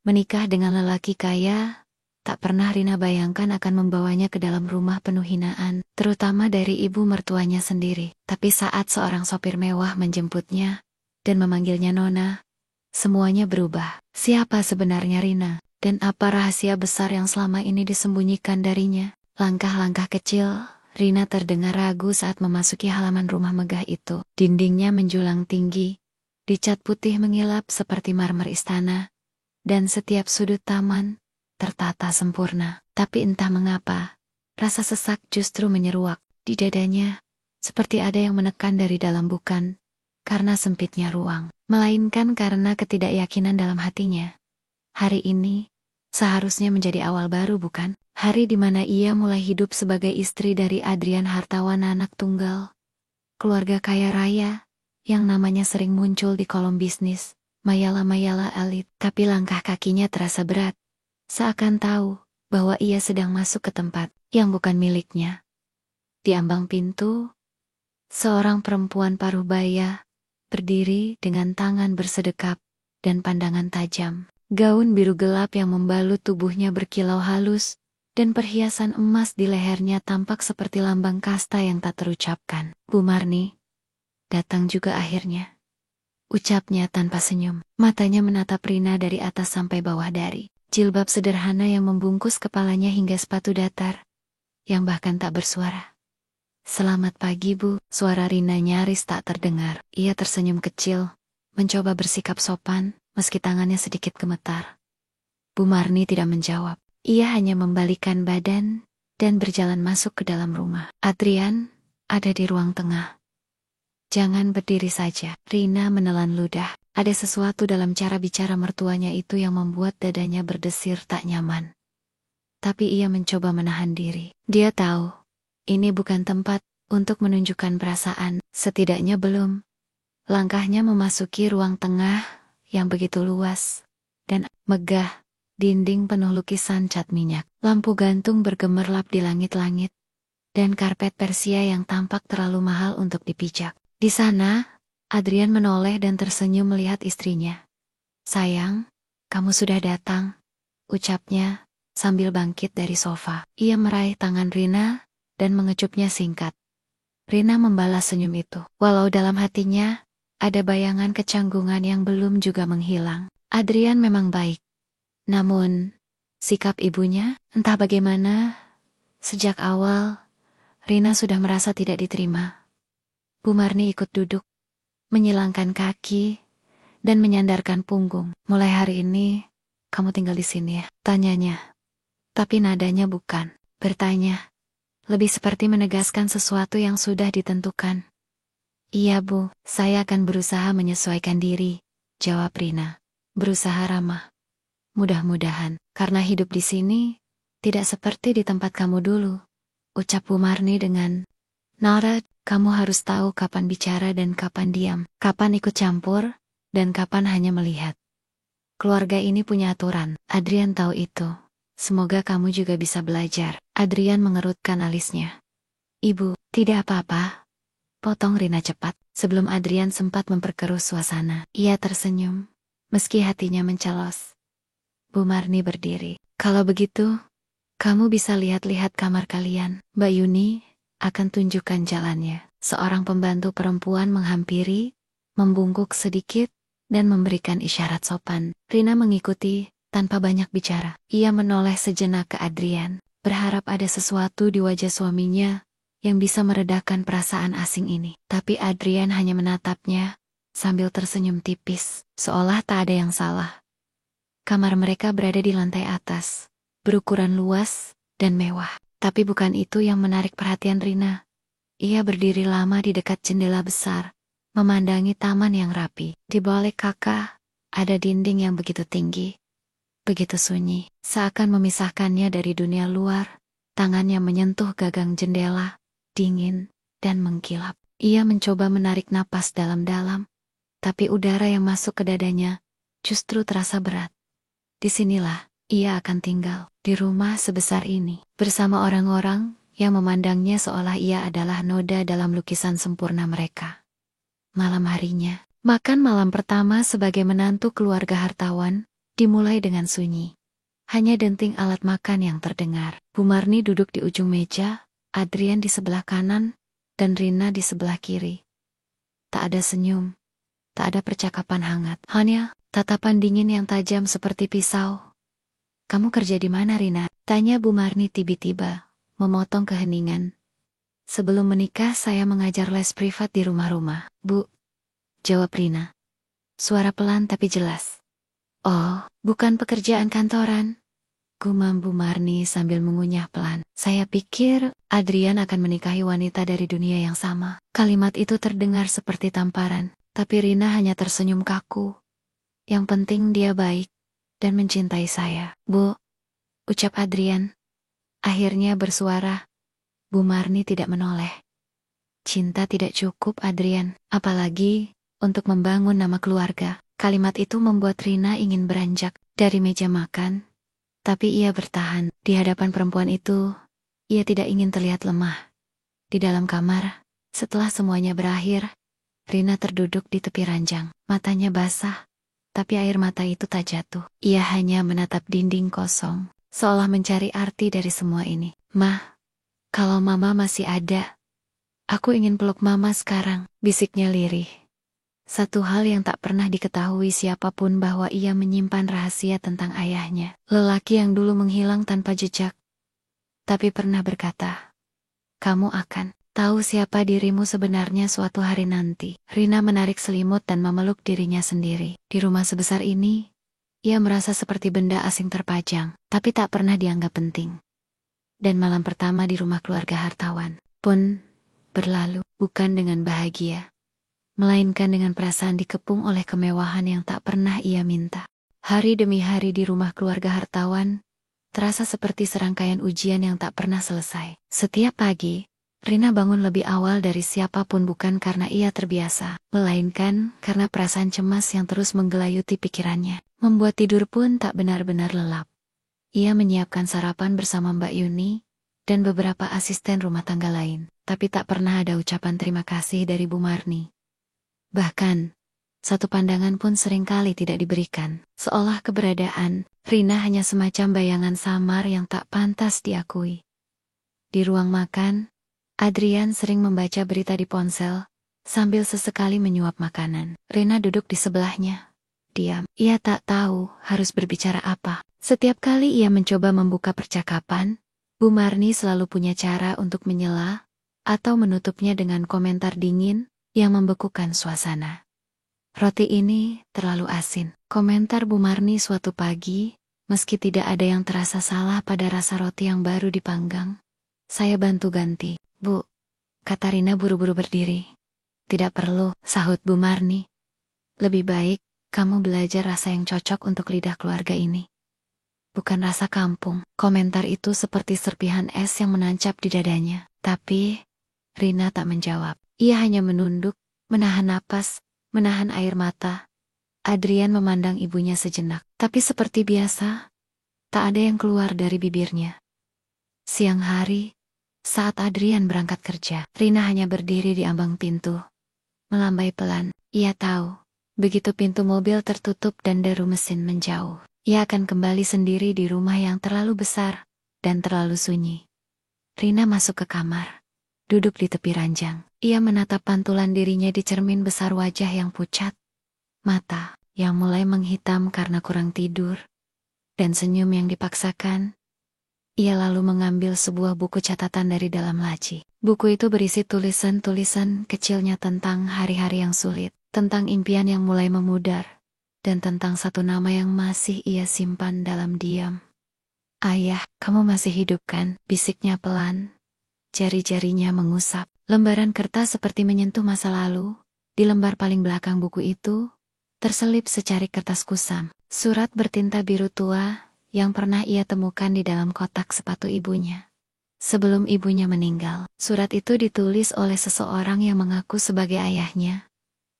Menikah dengan lelaki kaya, tak pernah Rina bayangkan akan membawanya ke dalam rumah penuh hinaan, terutama dari ibu mertuanya sendiri. Tapi saat seorang sopir mewah menjemputnya dan memanggilnya Nona, semuanya berubah. Siapa sebenarnya Rina? Dan apa rahasia besar yang selama ini disembunyikan darinya? Langkah-langkah kecil, Rina terdengar ragu saat memasuki halaman rumah megah itu. Dindingnya menjulang tinggi, dicat putih mengilap seperti marmer istana, dan setiap sudut taman tertata sempurna. Tapi entah mengapa, rasa sesak justru menyeruak di dadanya, seperti ada yang menekan dari dalam, bukan karena sempitnya ruang, melainkan karena ketidakyakinan dalam hatinya. Hari ini seharusnya menjadi awal baru, bukan? Hari di mana ia mulai hidup sebagai istri dari Adrian, hartawan anak tunggal, keluarga kaya raya, yang namanya sering muncul di kolom bisnis, majalah-majalah elit. Tapi langkah kakinya terasa berat, seakan tahu bahwa ia sedang masuk ke tempat yang bukan miliknya. Di ambang pintu, seorang perempuan paruh baya berdiri dengan tangan bersedekap dan pandangan tajam. Gaun biru gelap yang membalut tubuhnya berkilau halus, dan perhiasan emas di lehernya tampak seperti lambang kasta yang tak terucapkan. Bu Marni, datang juga akhirnya, ucapnya tanpa senyum. Matanya menatap Rina dari atas sampai bawah, dari jilbab sederhana yang membungkus kepalanya hingga sepatu datar, yang bahkan tak bersuara. Selamat pagi, Bu. Suara Rina nyaris tak terdengar. Ia tersenyum kecil, mencoba bersikap sopan, meski tangannya sedikit gemetar. Bu Marni tidak menjawab. Ia hanya membalikkan badan dan berjalan masuk ke dalam rumah. Adrian ada di ruang tengah. Jangan berdiri saja. Rina menelan ludah. Ada sesuatu dalam cara bicara mertuanya itu yang membuat dadanya berdesir tak nyaman. Tapi ia mencoba menahan diri. Dia tahu ini bukan tempat untuk menunjukkan perasaan, setidaknya belum. Langkahnya memasuki ruang tengah yang begitu luas dan megah. Dinding penuh lukisan cat minyak, lampu gantung bergemerlap di langit-langit, dan karpet Persia yang tampak terlalu mahal untuk dipijak. Di sana, Adrian menoleh dan tersenyum melihat istrinya. Sayang, kamu sudah datang, ucapnya sambil bangkit dari sofa. Ia meraih tangan Rina dan mengecupnya singkat. Rina membalas senyum itu, walau dalam hatinya ada bayangan kecanggungan yang belum juga menghilang. Adrian memang baik. Namun, sikap ibunya, entah bagaimana, sejak awal, Rina sudah merasa tidak diterima. Bu Marni ikut duduk, menyilangkan kaki, dan menyandarkan punggung. Mulai hari ini, kamu tinggal di sini ya, tanyanya. Tapi nadanya bukan bertanya, lebih seperti menegaskan sesuatu yang sudah ditentukan. Iya, Bu, saya akan berusaha menyesuaikan diri, jawab Rina. Berusaha ramah. Mudah-mudahan, karena hidup di sini tidak seperti di tempat kamu dulu, ucap Bu Marni dengan nada. Kamu harus tahu kapan bicara dan kapan diam, kapan ikut campur, dan kapan hanya melihat. Keluarga ini punya aturan, Adrian tahu itu. Semoga kamu juga bisa belajar. Adrian mengerutkan alisnya. Ibu, tidak apa-apa, potong Rina cepat, sebelum Adrian sempat memperkeruh suasana. Ia tersenyum, meski hatinya mencelos. Bu Marni berdiri. Kalau begitu, kamu bisa lihat-lihat kamar kalian. Mbak Yuni akan tunjukkan jalannya. Seorang pembantu perempuan menghampiri, membungkuk sedikit, dan memberikan isyarat sopan. Rina mengikuti, tanpa banyak bicara. Ia menoleh sejenak ke Adrian, berharap ada sesuatu di wajah suaminya yang bisa meredakan perasaan asing ini. Tapi Adrian hanya menatapnya, sambil tersenyum tipis, seolah tak ada yang salah. Kamar mereka berada di lantai atas, berukuran luas dan mewah. Tapi bukan itu yang menarik perhatian Rina. Ia berdiri lama di dekat jendela besar, memandangi taman yang rapi. Di balik kakak, ada dinding yang begitu tinggi, begitu sunyi, seakan memisahkannya dari dunia luar. Tangannya menyentuh gagang jendela, dingin dan mengkilap. Ia mencoba menarik napas dalam-dalam, tapi udara yang masuk ke dadanya justru terasa berat. Disinilah ia akan tinggal, di rumah sebesar ini, bersama orang-orang yang memandangnya seolah ia adalah noda dalam lukisan sempurna mereka. Malam harinya, makan malam pertama sebagai menantu keluarga hartawan, Dimulai dengan sunyi. Hanya denting alat makan yang terdengar. Bu Marni duduk di ujung meja, Adrian di sebelah kanan, dan Rina di sebelah kiri. Tak ada senyum, tak ada percakapan hangat. Hanya tatapan dingin yang tajam seperti pisau. "Kamu kerja di mana, Rina?" tanya Bu Marni tiba-tiba, memotong keheningan. "Sebelum menikah saya mengajar les privat di rumah-rumah, Bu," jawab Rina. Suara pelan tapi jelas. "Oh, bukan pekerjaan kantoran," gumam Bu Marni sambil mengunyah pelan. "Saya pikir Adrian akan menikahi wanita dari dunia yang sama." Kalimat itu terdengar seperti tamparan, tapi Rina hanya tersenyum kaku. "Yang penting dia baik dan mencintai saya, Bu," ucap Adrian. Akhirnya bersuara. Bu Marni tidak menoleh. "Cinta tidak cukup, Adrian, apalagi untuk membangun nama keluarga." Kalimat itu membuat Rina ingin beranjak dari meja makan. Tapi ia bertahan. Di hadapan perempuan itu, ia tidak ingin terlihat lemah. Di dalam kamar, setelah semuanya berakhir, Rina terduduk di tepi ranjang. Matanya basah, tapi air mata itu tak jatuh. Ia hanya menatap dinding kosong, seolah mencari arti dari semua ini. "Mah, kalau Mama masih ada, aku ingin peluk Mama sekarang," bisiknya lirih. Satu hal yang tak pernah diketahui siapapun bahwa ia menyimpan rahasia tentang ayahnya. Lelaki yang dulu menghilang tanpa jejak, tapi pernah berkata, "Kamu akan tahu siapa dirimu sebenarnya suatu hari nanti." Rina menarik selimut dan memeluk dirinya sendiri. Di rumah sebesar ini, ia merasa seperti benda asing terpajang, tapi tak pernah dianggap penting. Dan malam pertama di rumah keluarga hartawan pun berlalu, bukan dengan bahagia, melainkan dengan perasaan dikepung oleh kemewahan yang tak pernah ia minta. Hari demi hari di rumah keluarga hartawan, terasa seperti serangkaian ujian yang tak pernah selesai. Setiap pagi, Rina bangun lebih awal dari siapapun bukan karena ia terbiasa, melainkan karena perasaan cemas yang terus menggelayuti pikirannya. Membuat tidur pun tak benar-benar lelap. Ia menyiapkan sarapan bersama Mbak Yuni dan beberapa asisten rumah tangga lain, tapi tak pernah ada ucapan terima kasih dari Bu Marni. Bahkan, satu pandangan pun seringkali tidak diberikan, seolah keberadaan Rina hanya semacam bayangan samar yang tak pantas diakui. Di ruang makan, Adrian sering membaca berita di ponsel, sambil sesekali menyuap makanan. Rina duduk di sebelahnya, diam. Ia tak tahu harus berbicara apa. Setiap kali ia mencoba membuka percakapan, Bu Marni selalu punya cara untuk menyela, atau menutupnya dengan komentar dingin, yang membekukan suasana. "Roti ini terlalu asin," komentar Bu Marni suatu pagi, meski tidak ada yang terasa salah pada rasa roti yang baru dipanggang. "Saya bantu ganti, Bu," kata Rina buru-buru berdiri. "Tidak perlu," sahut Bu Marni. "Lebih baik kamu belajar rasa yang cocok untuk lidah keluarga ini. Bukan rasa kampung." Komentar itu seperti serpihan es yang menancap di dadanya. Tapi Rina tak menjawab. Ia hanya menunduk, menahan napas, menahan air mata. Adrian memandang ibunya sejenak, tapi seperti biasa, tak ada yang keluar dari bibirnya. Siang hari, saat Adrian berangkat kerja, Rina hanya berdiri di ambang pintu. Melambai pelan, ia tahu, begitu pintu mobil tertutup dan deru mesin menjauh, ia akan kembali sendiri di rumah yang terlalu besar dan terlalu sunyi. Rina masuk ke kamar. Duduk di tepi ranjang, ia menatap pantulan dirinya di cermin besar wajah yang pucat, mata yang mulai menghitam karena kurang tidur, dan senyum yang dipaksakan. Ia lalu mengambil sebuah buku catatan dari dalam laci. Buku itu berisi tulisan-tulisan kecilnya tentang hari-hari yang sulit, tentang impian yang mulai memudar, dan tentang satu nama yang masih ia simpan dalam diam. "Ayah, kamu masih hidup kan?" bisiknya pelan. Jari-jarinya mengusap. Lembaran kertas seperti menyentuh masa lalu. Di lembar paling belakang buku itu, terselip secarik kertas kusam. Surat bertinta biru tua, yang pernah ia temukan di dalam kotak sepatu ibunya. Sebelum ibunya meninggal, surat itu ditulis oleh seseorang yang mengaku sebagai ayahnya,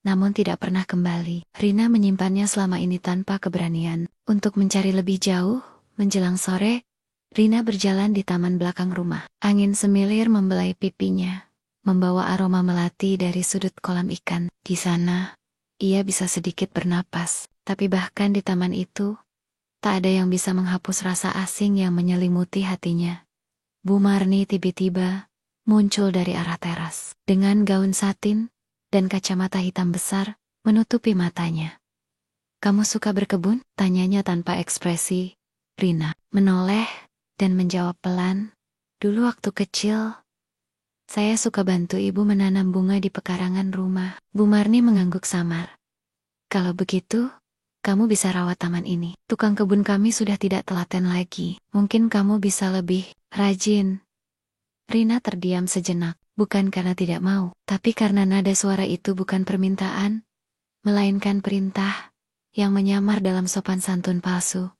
namun tidak pernah kembali. Rina menyimpannya selama ini tanpa keberanian. Untuk mencari lebih jauh, menjelang sore, Rina berjalan di taman belakang rumah. Angin semilir membelai pipinya, membawa aroma melati dari sudut kolam ikan. Di sana, ia bisa sedikit bernapas, tapi bahkan di taman itu, Tak ada yang bisa menghapus rasa asing yang menyelimuti hatinya. Bu Marni tiba-tiba muncul dari arah teras, dengan gaun satin dan kacamata hitam besar menutupi matanya. "Kamu suka berkebun?" tanyanya tanpa ekspresi. Rina menoleh dan menjawab pelan, "Dulu waktu kecil, saya suka bantu ibu menanam bunga di pekarangan rumah." Bu Marni mengangguk samar. "Kalau begitu, kamu bisa rawat taman ini. Tukang kebun kami sudah tidak telaten lagi. Mungkin kamu bisa lebih rajin." Rina terdiam sejenak, bukan karena tidak mau, tapi karena nada suara itu bukan permintaan, melainkan perintah yang menyamar dalam sopan santun palsu.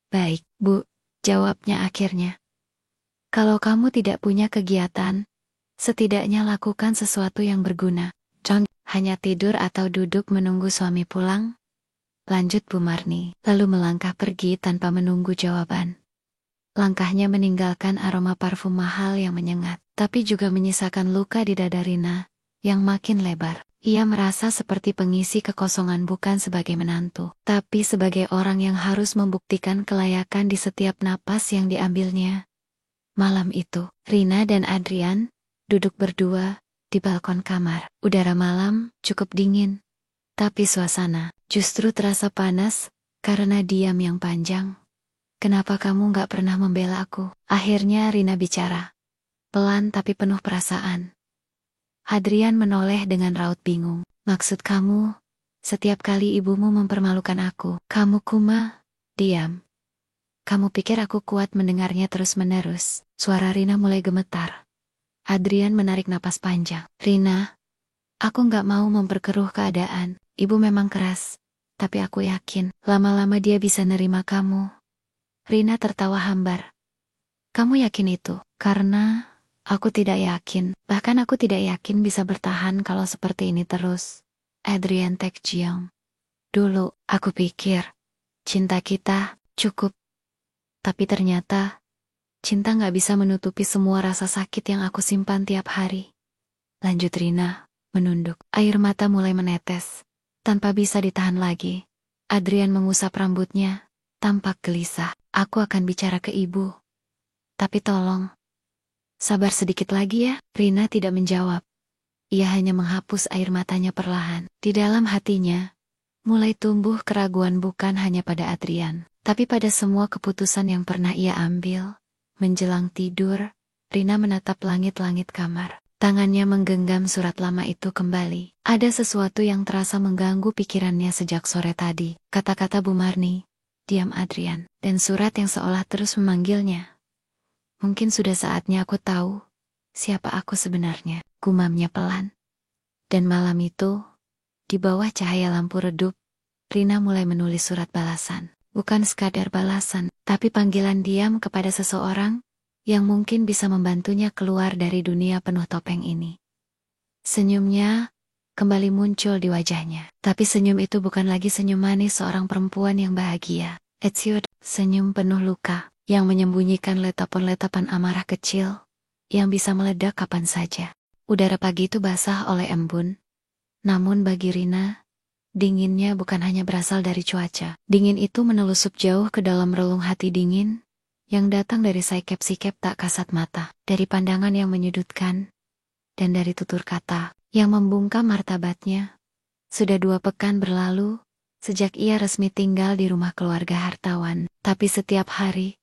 "Baik, Bu," jawabnya akhirnya. "Kalau kamu tidak punya kegiatan, setidaknya lakukan sesuatu yang berguna. Contoh, hanya tidur atau duduk menunggu suami pulang," lanjut Bu Marni, lalu melangkah pergi tanpa menunggu jawaban. Langkahnya meninggalkan aroma parfum mahal yang menyengat, tapi juga menyisakan luka di dada Rina yang makin lebar. Ia merasa seperti pengisi kekosongan, bukan sebagai menantu, tapi sebagai orang yang harus membuktikan kelayakan di setiap napas yang diambilnya. Malam itu, Rina dan Adrian duduk berdua di balkon kamar. Udara malam cukup dingin, tapi suasana justru terasa panas karena diam yang panjang. "Kenapa kamu gak pernah membela aku?" akhirnya Rina bicara. Pelan tapi penuh perasaan. Adrian menoleh dengan raut bingung. "Maksud kamu, setiap kali ibumu mempermalukan aku, kamu diam. Kamu pikir aku kuat mendengarnya terus-menerus?" Suara Rina mulai gemetar. Adrian menarik napas panjang. "Rina, aku gak mau memperkeruh keadaan. Ibu memang keras, tapi aku yakin lama-lama dia bisa nerima kamu." Rina tertawa hambar. "Kamu yakin itu?" "Karena aku tidak yakin. Bahkan aku tidak yakin bisa bertahan kalau seperti ini terus." Adrian terkejang. "Dulu, aku pikir cinta kita cukup. Tapi ternyata cinta gak bisa menutupi semua rasa sakit yang aku simpan tiap hari." Lanjut Rina, menunduk. Air mata mulai menetes. Tanpa bisa ditahan lagi, Adrian mengusap rambutnya, tampak gelisah. "Aku akan bicara ke ibu. Tapi tolong, sabar sedikit lagi ya." Rina tidak menjawab. Ia hanya menghapus air matanya perlahan. Di dalam hatinya, mulai tumbuh keraguan, bukan hanya pada Adrian, tapi pada semua keputusan yang pernah ia ambil. Menjelang tidur, Rina menatap langit-langit kamar. Tangannya menggenggam surat lama itu kembali. Ada sesuatu yang terasa mengganggu pikirannya sejak sore tadi. Kata-kata Bu Marni, diam Adrian, dan surat yang seolah terus memanggilnya. "Mungkin sudah saatnya aku tahu siapa aku sebenarnya," gumamnya pelan. Dan malam itu, di bawah cahaya lampu redup, Rina mulai menulis surat balasan. Bukan sekadar balasan, tapi panggilan diam kepada seseorang yang mungkin bisa membantunya keluar dari dunia penuh topeng ini. Senyumnya kembali muncul di wajahnya. Tapi senyum itu bukan lagi senyum manis seorang perempuan yang bahagia. It's your senyum penuh luka yang menyembunyikan letapan-letapan amarah kecil yang bisa meledak kapan saja. Udara pagi itu basah oleh embun. Namun bagi Rina, dinginnya bukan hanya berasal dari cuaca. Dingin itu menelusup jauh ke dalam relung hati dingin yang datang dari sikap-sikap tak kasat mata, dari pandangan yang menyudutkan, dan dari tutur kata yang membungkam martabatnya. Sudah 2 pekan berlalu sejak ia resmi tinggal di rumah keluarga hartawan, tapi setiap hari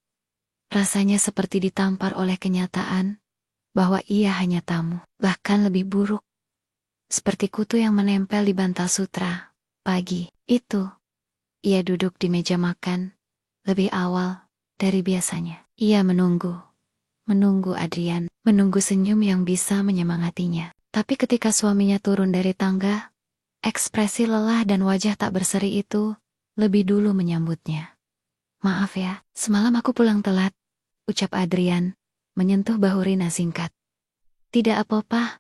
rasanya seperti ditampar oleh kenyataan bahwa ia hanya tamu, bahkan lebih buruk, seperti kutu yang menempel di bantal sutra. Pagi itu, ia duduk di meja makan lebih awal dari biasanya. Ia menunggu Adrian, menunggu senyum yang bisa menyemangatinya. Tapi ketika suaminya turun dari tangga, ekspresi lelah dan wajah tak berseri itu lebih dulu menyambutnya. "Maaf ya, semalam aku pulang telat," ucap Adrian, menyentuh bahu Rina singkat. "Tidak apa-apa,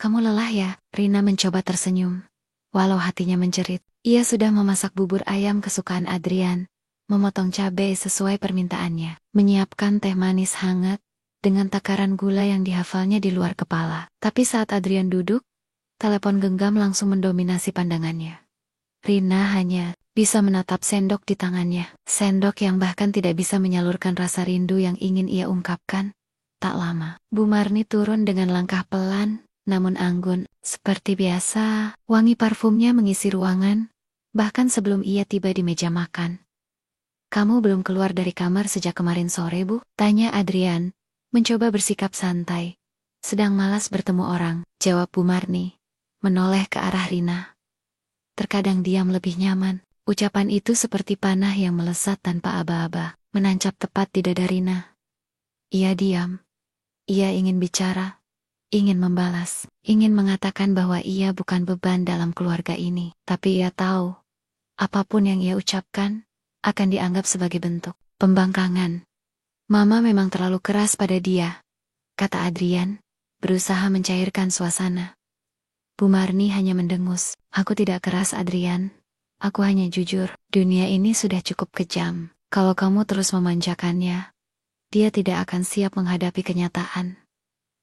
kamu lelah ya?" Rina mencoba tersenyum, walau hatinya menjerit. Ia sudah memasak bubur ayam kesukaan Adrian, memotong cabai sesuai permintaannya, menyiapkan teh manis hangat dengan takaran gula yang dihafalnya di luar kepala. Tapi saat Adrian duduk, telepon genggam langsung mendominasi pandangannya. Rina hanya bisa menatap sendok di tangannya. Sendok yang bahkan tidak bisa menyalurkan rasa rindu yang ingin ia ungkapkan. Tak lama, Bu Marni turun dengan langkah pelan, namun anggun. Seperti biasa, wangi parfumnya mengisi ruangan, bahkan sebelum ia tiba di meja makan. "Kamu belum keluar dari kamar sejak kemarin sore, Bu?" tanya Adrian, mencoba bersikap santai. "Sedang malas bertemu orang," jawab Bu Marni, menoleh ke arah Rina. "Terkadang diam lebih nyaman." Ucapan itu seperti panah yang melesat tanpa aba-aba, menancap tepat di dada Rina. Ia diam. Ia ingin bicara, ingin membalas, ingin mengatakan bahwa ia bukan beban dalam keluarga ini. Tapi ia tahu, apapun yang ia ucapkan, akan dianggap sebagai bentuk pembangkangan. "Mama memang terlalu keras pada dia," kata Adrian, berusaha mencairkan suasana. Bu Marni hanya mendengus. "Aku tidak keras, Adrian. Aku hanya jujur. Dunia ini sudah cukup kejam. Kalau kamu terus memanjakannya, dia tidak akan siap menghadapi kenyataan."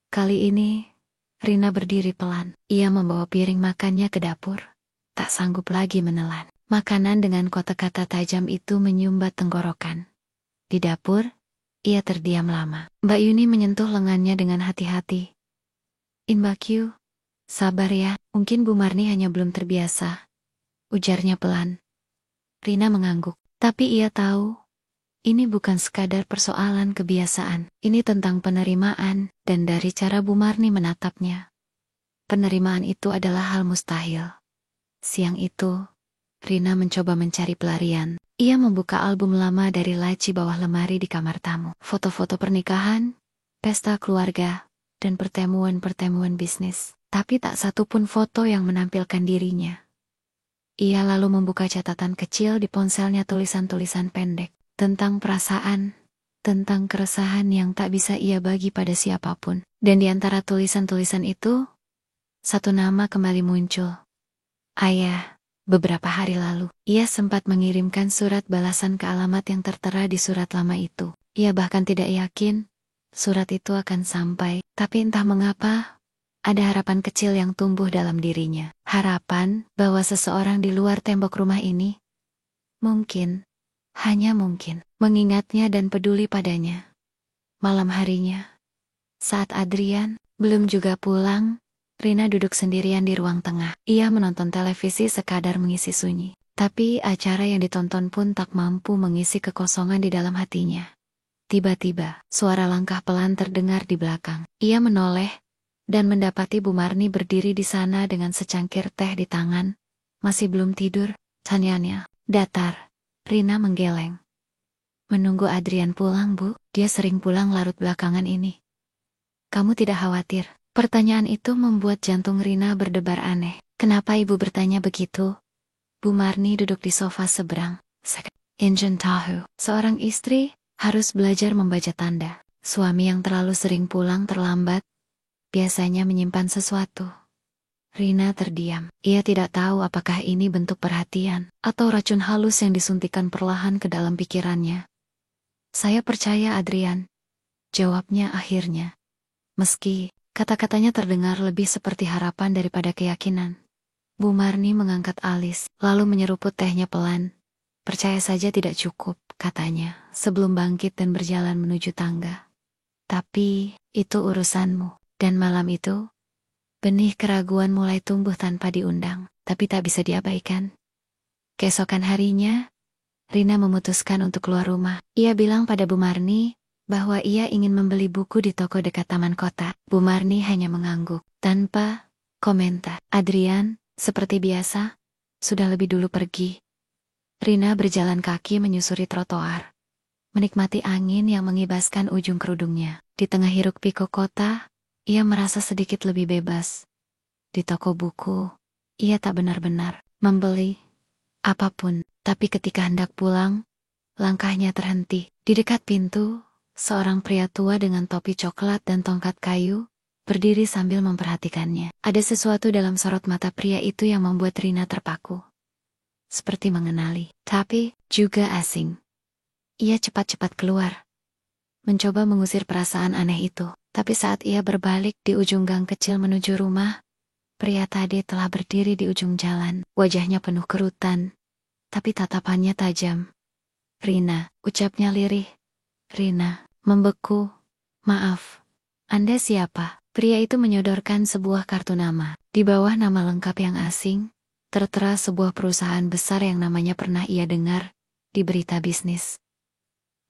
Kali ini, Rina berdiri pelan. Ia membawa piring makannya ke dapur. Tak sanggup lagi menelan. Makanan dengan kata-kata tajam itu menyumbat tenggorokan. Di dapur, ia terdiam lama. Mbak Yuni menyentuh lengannya dengan hati-hati. "Mbak Q, sabar ya, mungkin Bu Marni hanya belum terbiasa," ujarnya pelan. Rina mengangguk, tapi ia tahu, ini bukan sekadar persoalan kebiasaan. Ini tentang penerimaan, dan dari cara Bu Marni menatapnya, penerimaan itu adalah hal mustahil. Siang itu, Rina mencoba mencari pelarian. Ia membuka album lama dari laci bawah lemari di kamar tamu. Foto-foto pernikahan, pesta keluarga, dan pertemuan-pertemuan bisnis. Tapi tak satu pun foto yang menampilkan dirinya. Ia lalu membuka catatan kecil di ponselnya, tulisan-tulisan pendek tentang perasaan, tentang keresahan yang tak bisa ia bagi pada siapapun. Dan di antara tulisan-tulisan itu, satu nama kembali muncul. Ayah. Beberapa hari lalu, ia sempat mengirimkan surat balasan ke alamat yang tertera di surat lama itu. Ia bahkan tidak yakin surat itu akan sampai, tapi entah mengapa, ada harapan kecil yang tumbuh dalam dirinya. Harapan bahwa seseorang di luar tembok rumah ini, mungkin, hanya mungkin, mengingatnya dan peduli padanya. Malam harinya, saat Adrian belum juga pulang, Rina duduk sendirian di ruang tengah. Ia menonton televisi sekadar mengisi sunyi. Tapi acara yang ditonton pun tak mampu mengisi kekosongan di dalam hatinya. Tiba-tiba, suara langkah pelan terdengar di belakang. Ia menoleh, dan mendapati Bu Marni berdiri di sana dengan secangkir teh di tangan. "Masih belum tidur?" tanyanya. Datar. Rina menggeleng. "Menunggu Adrian pulang, Bu. Dia sering pulang larut belakangan ini." "Kamu tidak khawatir?" Pertanyaan itu membuat jantung Rina berdebar aneh. "Kenapa ibu bertanya begitu?" Bu Marni duduk di sofa seberang. Injun tahu, seorang istri harus belajar membaca tanda. Suami yang terlalu sering pulang terlambat, biasanya menyimpan sesuatu. Rina terdiam. Ia tidak tahu apakah ini bentuk perhatian, atau racun halus yang disuntikan perlahan ke dalam pikirannya. "Saya percaya Adrian," jawabnya akhirnya. Meski kata-katanya terdengar lebih seperti harapan daripada keyakinan. Bu Marni mengangkat alis, lalu menyeruput tehnya pelan. "Percaya saja tidak cukup," katanya, sebelum bangkit dan berjalan menuju tangga. "Tapi, itu urusanmu." Dan malam itu, benih keraguan mulai tumbuh tanpa diundang, tapi tak bisa diabaikan. Keesokan harinya, Rina memutuskan untuk keluar rumah. Ia bilang pada Bu Marni bahwa ia ingin membeli buku di toko dekat taman kota. Bu Marni hanya mengangguk, tanpa komentar. Adrian, seperti biasa, sudah lebih dulu pergi. Rina berjalan kaki menyusuri trotoar, menikmati angin yang mengibaskan ujung kerudungnya. Di tengah hiruk-pikuk kota, ia merasa sedikit lebih bebas. Di toko buku, ia tak benar-benar membeli apapun. Tapi ketika hendak pulang, langkahnya terhenti. Di dekat pintu, seorang pria tua dengan topi coklat dan tongkat kayu berdiri sambil memperhatikannya. Ada sesuatu dalam sorot mata pria itu yang membuat Rina terpaku. Seperti mengenali, tapi juga asing. Ia cepat-cepat keluar, mencoba mengusir perasaan aneh itu. Tapi saat ia berbalik di ujung gang kecil menuju rumah, pria tadi telah berdiri di ujung jalan. Wajahnya penuh kerutan, tapi tatapannya tajam. "Rina," ucapnya lirih. "Rina," membeku. "Maaf, Anda siapa?" Pria itu menyodorkan sebuah kartu nama. Di bawah nama lengkap yang asing, tertera sebuah perusahaan besar yang namanya pernah ia dengar di berita bisnis.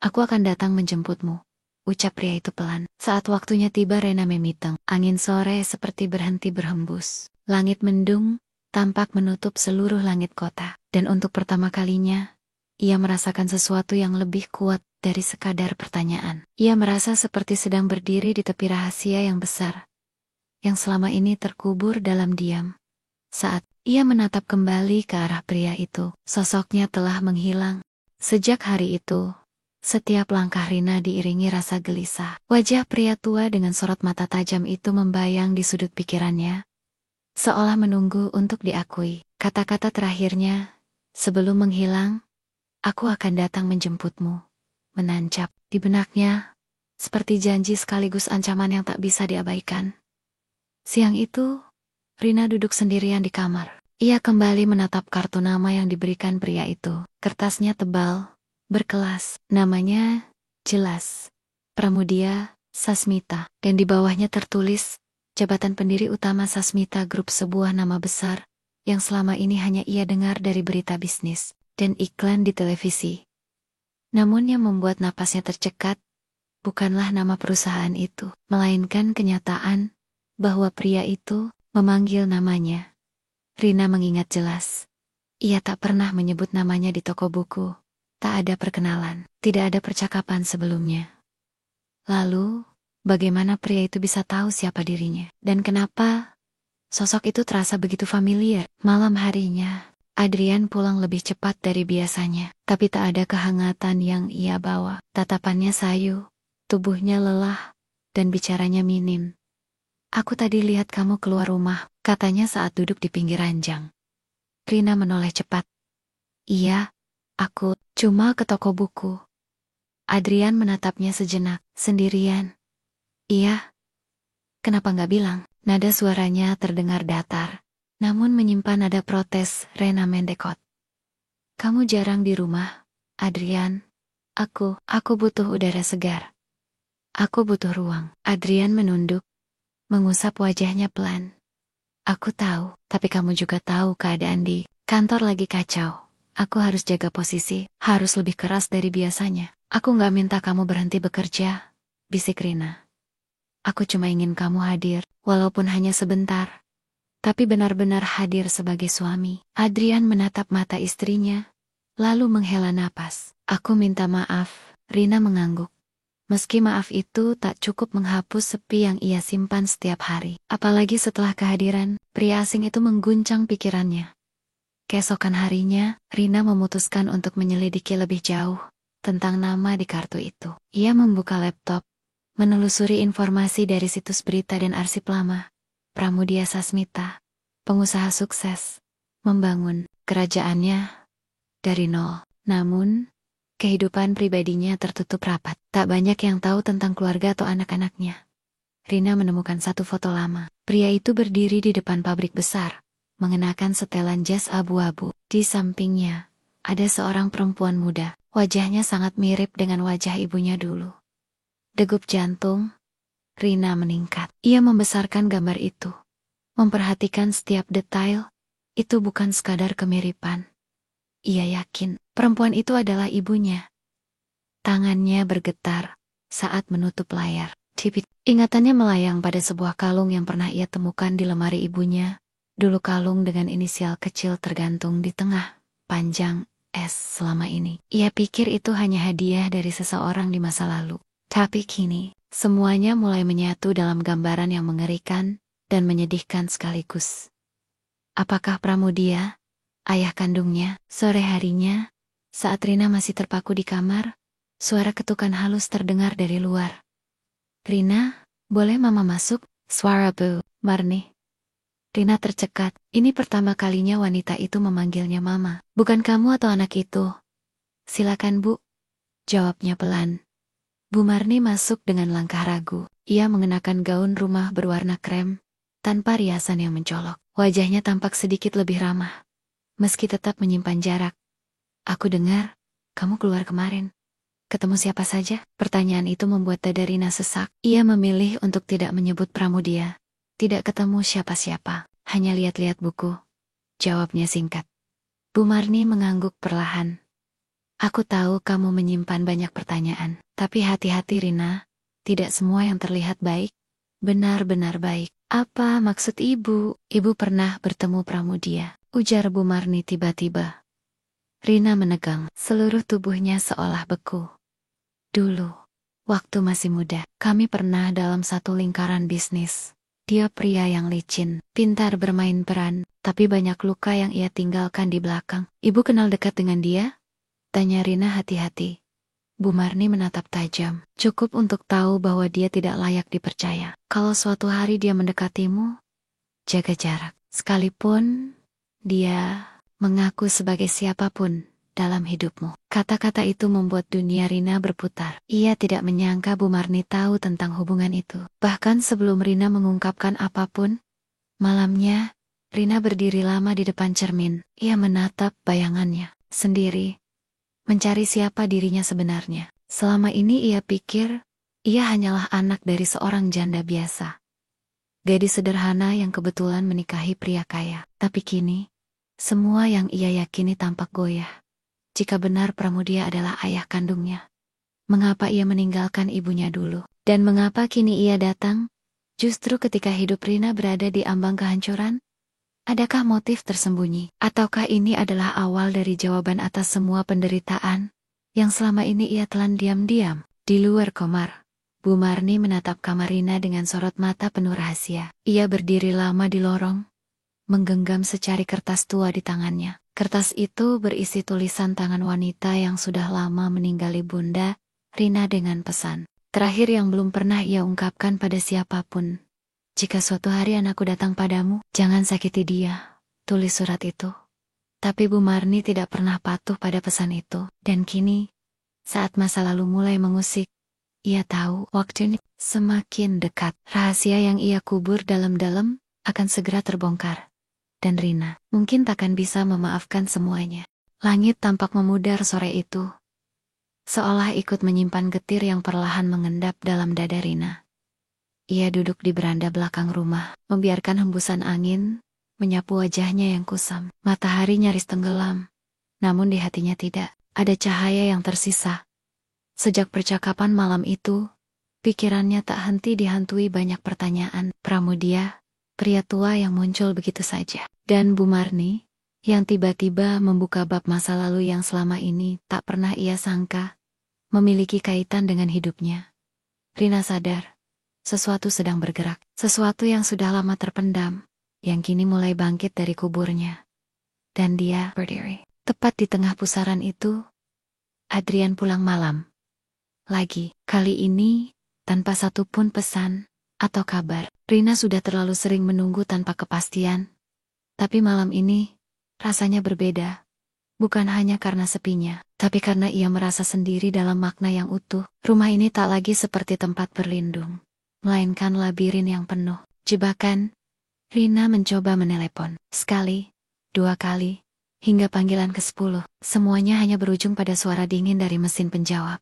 "Aku akan datang menjemputmu," ucap pria itu pelan. Saat waktunya tiba, Rena memiteng. Angin sore seperti berhenti berhembus. Langit mendung, tampak menutup seluruh langit kota. Dan untuk pertama kalinya, ia merasakan sesuatu yang lebih kuat dari sekadar pertanyaan. Ia merasa seperti sedang berdiri di tepi rahasia yang besar, yang selama ini terkubur dalam diam. Saat ia menatap kembali ke arah pria itu, sosoknya telah menghilang. Sejak hari itu, setiap langkah Rina diiringi rasa gelisah. Wajah pria tua dengan sorot mata tajam itu membayang di sudut pikirannya, seolah menunggu untuk diakui. Kata-kata terakhirnya, sebelum menghilang, "Aku akan datang menjemputmu," menancap di benaknya, seperti janji sekaligus ancaman yang tak bisa diabaikan. Siang itu, Rina duduk sendirian di kamar. Ia kembali menatap kartu nama yang diberikan pria itu. Kertasnya tebal, berkelas, namanya jelas, Pramudia Sasmita, dan di bawahnya tertulis jabatan pendiri utama Sasmita Group, sebuah nama besar yang selama ini hanya ia dengar dari berita bisnis dan iklan di televisi. Namun yang membuat napasnya tercekat bukanlah nama perusahaan itu, melainkan kenyataan bahwa pria itu memanggil namanya. Rina mengingat jelas. Ia tak pernah menyebut namanya di toko buku. Tak ada perkenalan, tidak ada percakapan sebelumnya. Lalu, bagaimana pria itu bisa tahu siapa dirinya? Dan kenapa sosok itu terasa begitu familiar? Malam harinya, Adrian pulang lebih cepat dari biasanya. Tapi tak ada kehangatan yang ia bawa. Tatapannya sayu, tubuhnya lelah, dan bicaranya minim. "Aku tadi lihat kamu keluar rumah," katanya saat duduk di pinggir ranjang. Rina menoleh cepat. "Iya, aku cuma ke toko buku." Adrian menatapnya sejenak. "Sendirian?" "Iya." "Kenapa nggak bilang?" Nada suaranya terdengar datar, namun menyimpan nada protes. Rena mendekot. "Kamu jarang di rumah, Adrian." Aku butuh udara segar. Aku butuh ruang." Adrian menunduk, mengusap wajahnya pelan. "Aku tahu, tapi kamu juga tahu keadaan di kantor lagi kacau. Aku harus jaga posisi, harus lebih keras dari biasanya." "Aku nggak minta kamu berhenti bekerja," bisik Rina. "Aku cuma ingin kamu hadir, walaupun hanya sebentar. Tapi benar-benar hadir sebagai suami." Adrian menatap mata istrinya, lalu menghela napas. "Aku minta maaf," Rina mengangguk. Meski maaf itu tak cukup menghapus sepi yang ia simpan setiap hari. Apalagi setelah kehadiran pria asing itu mengguncang pikirannya. Keesokan harinya, Rina memutuskan untuk menyelidiki lebih jauh tentang nama di kartu itu. Ia membuka laptop, menelusuri informasi dari situs berita dan arsip lama. Pramudia Sasmita, pengusaha sukses, membangun kerajaannya dari nol. Namun, kehidupan pribadinya tertutup rapat. Tak banyak yang tahu tentang keluarga atau anak-anaknya. Rina menemukan satu foto lama. Pria itu berdiri di depan pabrik besar, mengenakan setelan jas abu-abu. Di sampingnya, ada seorang perempuan muda. Wajahnya sangat mirip dengan wajah ibunya dulu. Degup jantung Rina meningkat. Ia membesarkan gambar itu, memperhatikan setiap detail. Itu bukan sekadar kemiripan. Ia yakin perempuan itu adalah ibunya. Tangannya bergetar saat menutup layar. Ingatannya melayang pada sebuah kalung yang pernah ia temukan di lemari ibunya. Dulu kalung dengan inisial kecil tergantung di tengah, panjang S selama ini. Ia pikir itu hanya hadiah dari seseorang di masa lalu. Tapi kini, semuanya mulai menyatu dalam gambaran yang mengerikan dan menyedihkan sekaligus. Apakah Pramudia ayah kandungnya? Sore harinya, saat Rina masih terpaku di kamar, suara ketukan halus terdengar dari luar. "Rina, boleh mama masuk?" Suara Bu Marni. Rina tercekat. Ini pertama kalinya wanita itu memanggilnya mama. "Bukan kamu atau anak itu?" "Silakan Bu," jawabnya pelan. Bu Marni masuk dengan langkah ragu. Ia mengenakan gaun rumah berwarna krem, tanpa riasan yang mencolok. Wajahnya tampak sedikit lebih ramah, meski tetap menyimpan jarak. Aku dengar, kamu keluar kemarin. Ketemu siapa saja? Pertanyaan itu membuat dada Rina sesak. Ia memilih untuk tidak menyebut Pramudia. Tidak ketemu siapa-siapa, hanya lihat-lihat buku. Jawabnya singkat. Bu Marni mengangguk perlahan. Aku tahu kamu menyimpan banyak pertanyaan, tapi hati-hati Rina. Tidak semua yang terlihat baik, benar-benar baik. Apa maksud ibu? Ibu pernah bertemu Pramudia, ujar Bu Marni tiba-tiba. Rina menegang, seluruh tubuhnya seolah beku. Dulu, waktu masih muda, kami pernah dalam satu lingkaran bisnis. Dia pria yang licin, pintar bermain peran, tapi banyak luka yang ia tinggalkan di belakang. Ibu kenal dekat dengan dia? Tanya Rina hati-hati. Bu Marni menatap tajam, cukup untuk tahu bahwa dia tidak layak dipercaya. Kalau suatu hari dia mendekatimu, jaga jarak. Sekalipun dia mengaku sebagai siapapun dalam hidupmu. Kata-kata itu membuat dunia Rina berputar. Ia tidak menyangka Bu Marni tahu tentang hubungan itu. Bahkan sebelum Rina mengungkapkan apapun, malamnya, Rina berdiri lama di depan cermin. Ia menatap bayangannya sendiri, mencari siapa dirinya sebenarnya. Selama ini ia pikir, ia hanyalah anak dari seorang janda biasa. Gadis sederhana yang kebetulan menikahi pria kaya. Tapi kini, semua yang ia yakini tampak goyah. Jika benar Pramudia adalah ayah kandungnya, mengapa ia meninggalkan ibunya dulu? Dan mengapa kini ia datang? Justru ketika hidup Rina berada di ambang kehancuran? Adakah motif tersembunyi? Ataukah ini adalah awal dari jawaban atas semua penderitaan yang selama ini ia telan diam-diam? Di luar kamar, Bu Marni menatap kamar Rina dengan sorot mata penuh rahasia. Ia berdiri lama di lorong, menggenggam secari kertas tua di tangannya. Kertas itu berisi tulisan tangan wanita yang sudah lama meninggali Bunda Rina dengan pesan terakhir yang belum pernah ia ungkapkan pada siapapun. Jika suatu hari anakku datang padamu, jangan sakiti dia, tulis surat itu. Tapi Bu Marni tidak pernah patuh pada pesan itu. Dan kini, saat masa lalu mulai mengusik, ia tahu waktunya semakin dekat. Rahasia yang ia kubur dalam-dalam akan segera terbongkar. Dan Rina mungkin takkan bisa memaafkan semuanya. Langit tampak memudar sore itu, seolah ikut menyimpan getir yang perlahan mengendap dalam dada Rina. Ia duduk di beranda belakang rumah, membiarkan hembusan angin menyapu wajahnya yang kusam. Matahari nyaris tenggelam, namun di hatinya tidak ada cahaya yang tersisa. Sejak percakapan malam itu, pikirannya tak henti dihantui banyak pertanyaan. Pramudia, pria tua yang muncul begitu saja, dan Bu Marni, yang tiba-tiba membuka bab masa lalu yang selama ini tak pernah ia sangka memiliki kaitan dengan hidupnya. Rina sadar, sesuatu sedang bergerak, sesuatu yang sudah lama terpendam, yang kini mulai bangkit dari kuburnya. Dan dia berdiri. Tepat di tengah pusaran itu, Adrian pulang malam. Lagi, kali ini, tanpa satupun pesan atau kabar. Rina sudah terlalu sering menunggu tanpa kepastian. Tapi malam ini, rasanya berbeda. Bukan hanya karena sepinya, tapi karena ia merasa sendiri dalam makna yang utuh. Rumah ini tak lagi seperti tempat berlindung, melainkan labirin yang penuh jebakan. Rina mencoba menelepon. Sekali, dua kali, hingga panggilan ke-10. Semuanya hanya berujung pada suara dingin dari mesin penjawab.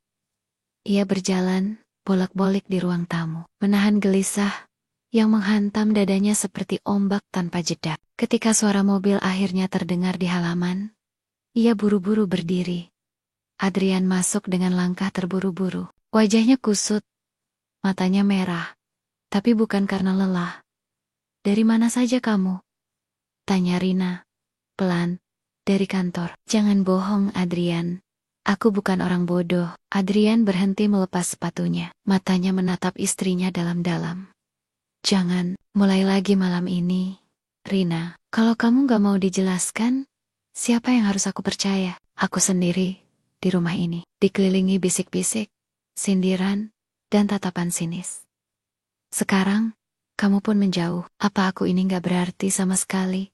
Ia berjalan, bolak-balik di ruang tamu, menahan gelisah yang menghantam dadanya seperti ombak tanpa jeda. Ketika suara mobil akhirnya terdengar di halaman, ia buru-buru berdiri. Adrian masuk dengan langkah terburu-buru. Wajahnya kusut, matanya merah, tapi bukan karena lelah. Dari mana saja kamu? Tanya Rina, pelan, dari kantor. Jangan bohong Adrian, aku bukan orang bodoh. Adrian berhenti melepas sepatunya, matanya menatap istrinya dalam-dalam. Jangan, mulai lagi malam ini. Rina, kalau kamu gak mau dijelaskan, siapa yang harus aku percaya? Aku sendiri, di rumah ini, dikelilingi bisik-bisik, sindiran, dan tatapan sinis. Sekarang, kamu pun menjauh. Apa aku ini gak berarti sama sekali?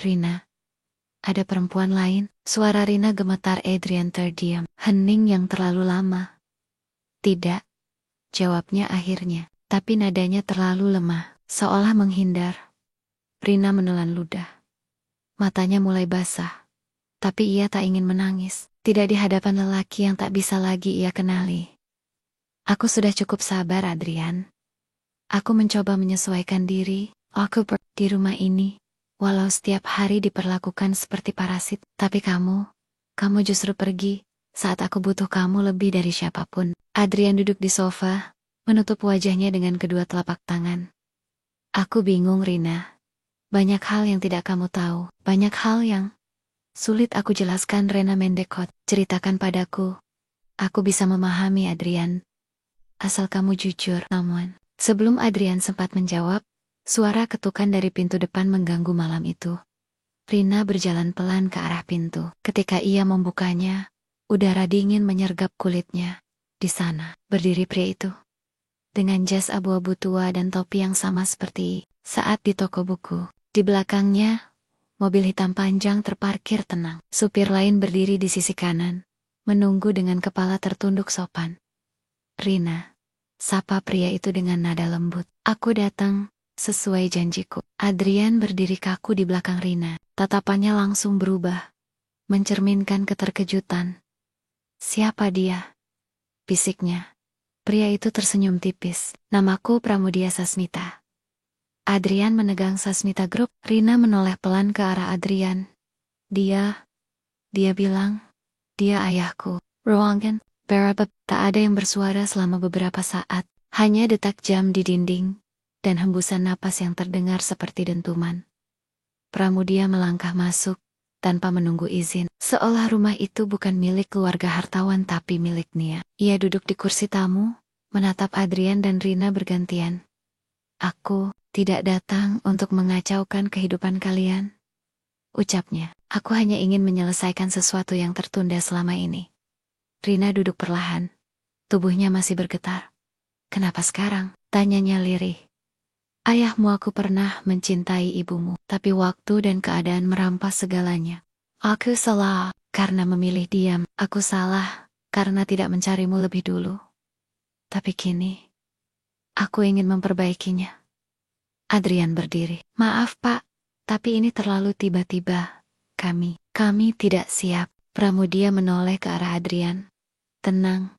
Rina, ada perempuan lain? Suara Rina gemetar. Adrian terdiam, hening yang terlalu lama. Tidak, jawabnya akhirnya, tapi nadanya terlalu lemah, seolah menghindar. Rina menelan ludah. Matanya mulai basah. Tapi ia tak ingin menangis, tidak di hadapan lelaki yang tak bisa lagi ia kenali. Aku sudah cukup sabar, Adrian. Aku mencoba menyesuaikan diri, di rumah ini, walau setiap hari diperlakukan seperti parasit. Tapi kamu justru pergi, saat aku butuh kamu lebih dari siapapun. Adrian duduk di sofa, menutup wajahnya dengan kedua telapak tangan. Aku bingung, Rina. Banyak hal yang tidak kamu tahu, banyak hal yang sulit aku jelaskan. Rena Mendekot, ceritakan padaku. Aku bisa memahami, Adrian. Asal kamu jujur. Namun, sebelum Adrian sempat menjawab, suara ketukan dari pintu depan mengganggu malam itu. Rina berjalan pelan ke arah pintu. Ketika ia membukanya, udara dingin menyergap kulitnya. Di sana, berdiri pria itu. Dengan jas abu-abu tua dan topi yang sama seperti saat di toko buku. Di belakangnya, mobil hitam panjang terparkir tenang. Supir lain berdiri di sisi kanan, menunggu dengan kepala tertunduk sopan. Rina, sapa pria itu dengan nada lembut. Aku datang, sesuai janjiku. Adrian berdiri kaku di belakang Rina. Tatapannya langsung berubah, mencerminkan keterkejutan. Siapa dia? Bisiknya. Pria itu tersenyum tipis. Namaku Pramudia Sasmita. Adrian menegang Sasmita Group. Rina menoleh pelan ke arah Adrian. Dia bilang, dia ayahku. Ruangan, berabab, tak ada yang bersuara selama beberapa saat. Hanya detak jam di dinding, dan hembusan napas yang terdengar seperti dentuman. Pramudia melangkah masuk, tanpa menunggu izin. Seolah rumah itu bukan milik keluarga hartawan tapi milik Nia. Ia duduk di kursi tamu, menatap Adrian dan Rina bergantian. Aku tidak datang untuk mengacaukan kehidupan kalian, ucapnya. Aku hanya ingin menyelesaikan sesuatu yang tertunda selama ini. Rina duduk perlahan. Tubuhnya masih bergetar. Kenapa sekarang? Tanyanya lirih. Ayahmu, aku pernah mencintai ibumu, tapi waktu dan keadaan merampas segalanya. Aku salah karena memilih diam. Aku salah karena tidak mencarimu lebih dulu. Tapi kini, aku ingin memperbaikinya. Adrian berdiri. Maaf, Pak, tapi ini terlalu tiba-tiba. Kami tidak siap. Pramudia menoleh ke arah Adrian. Tenang,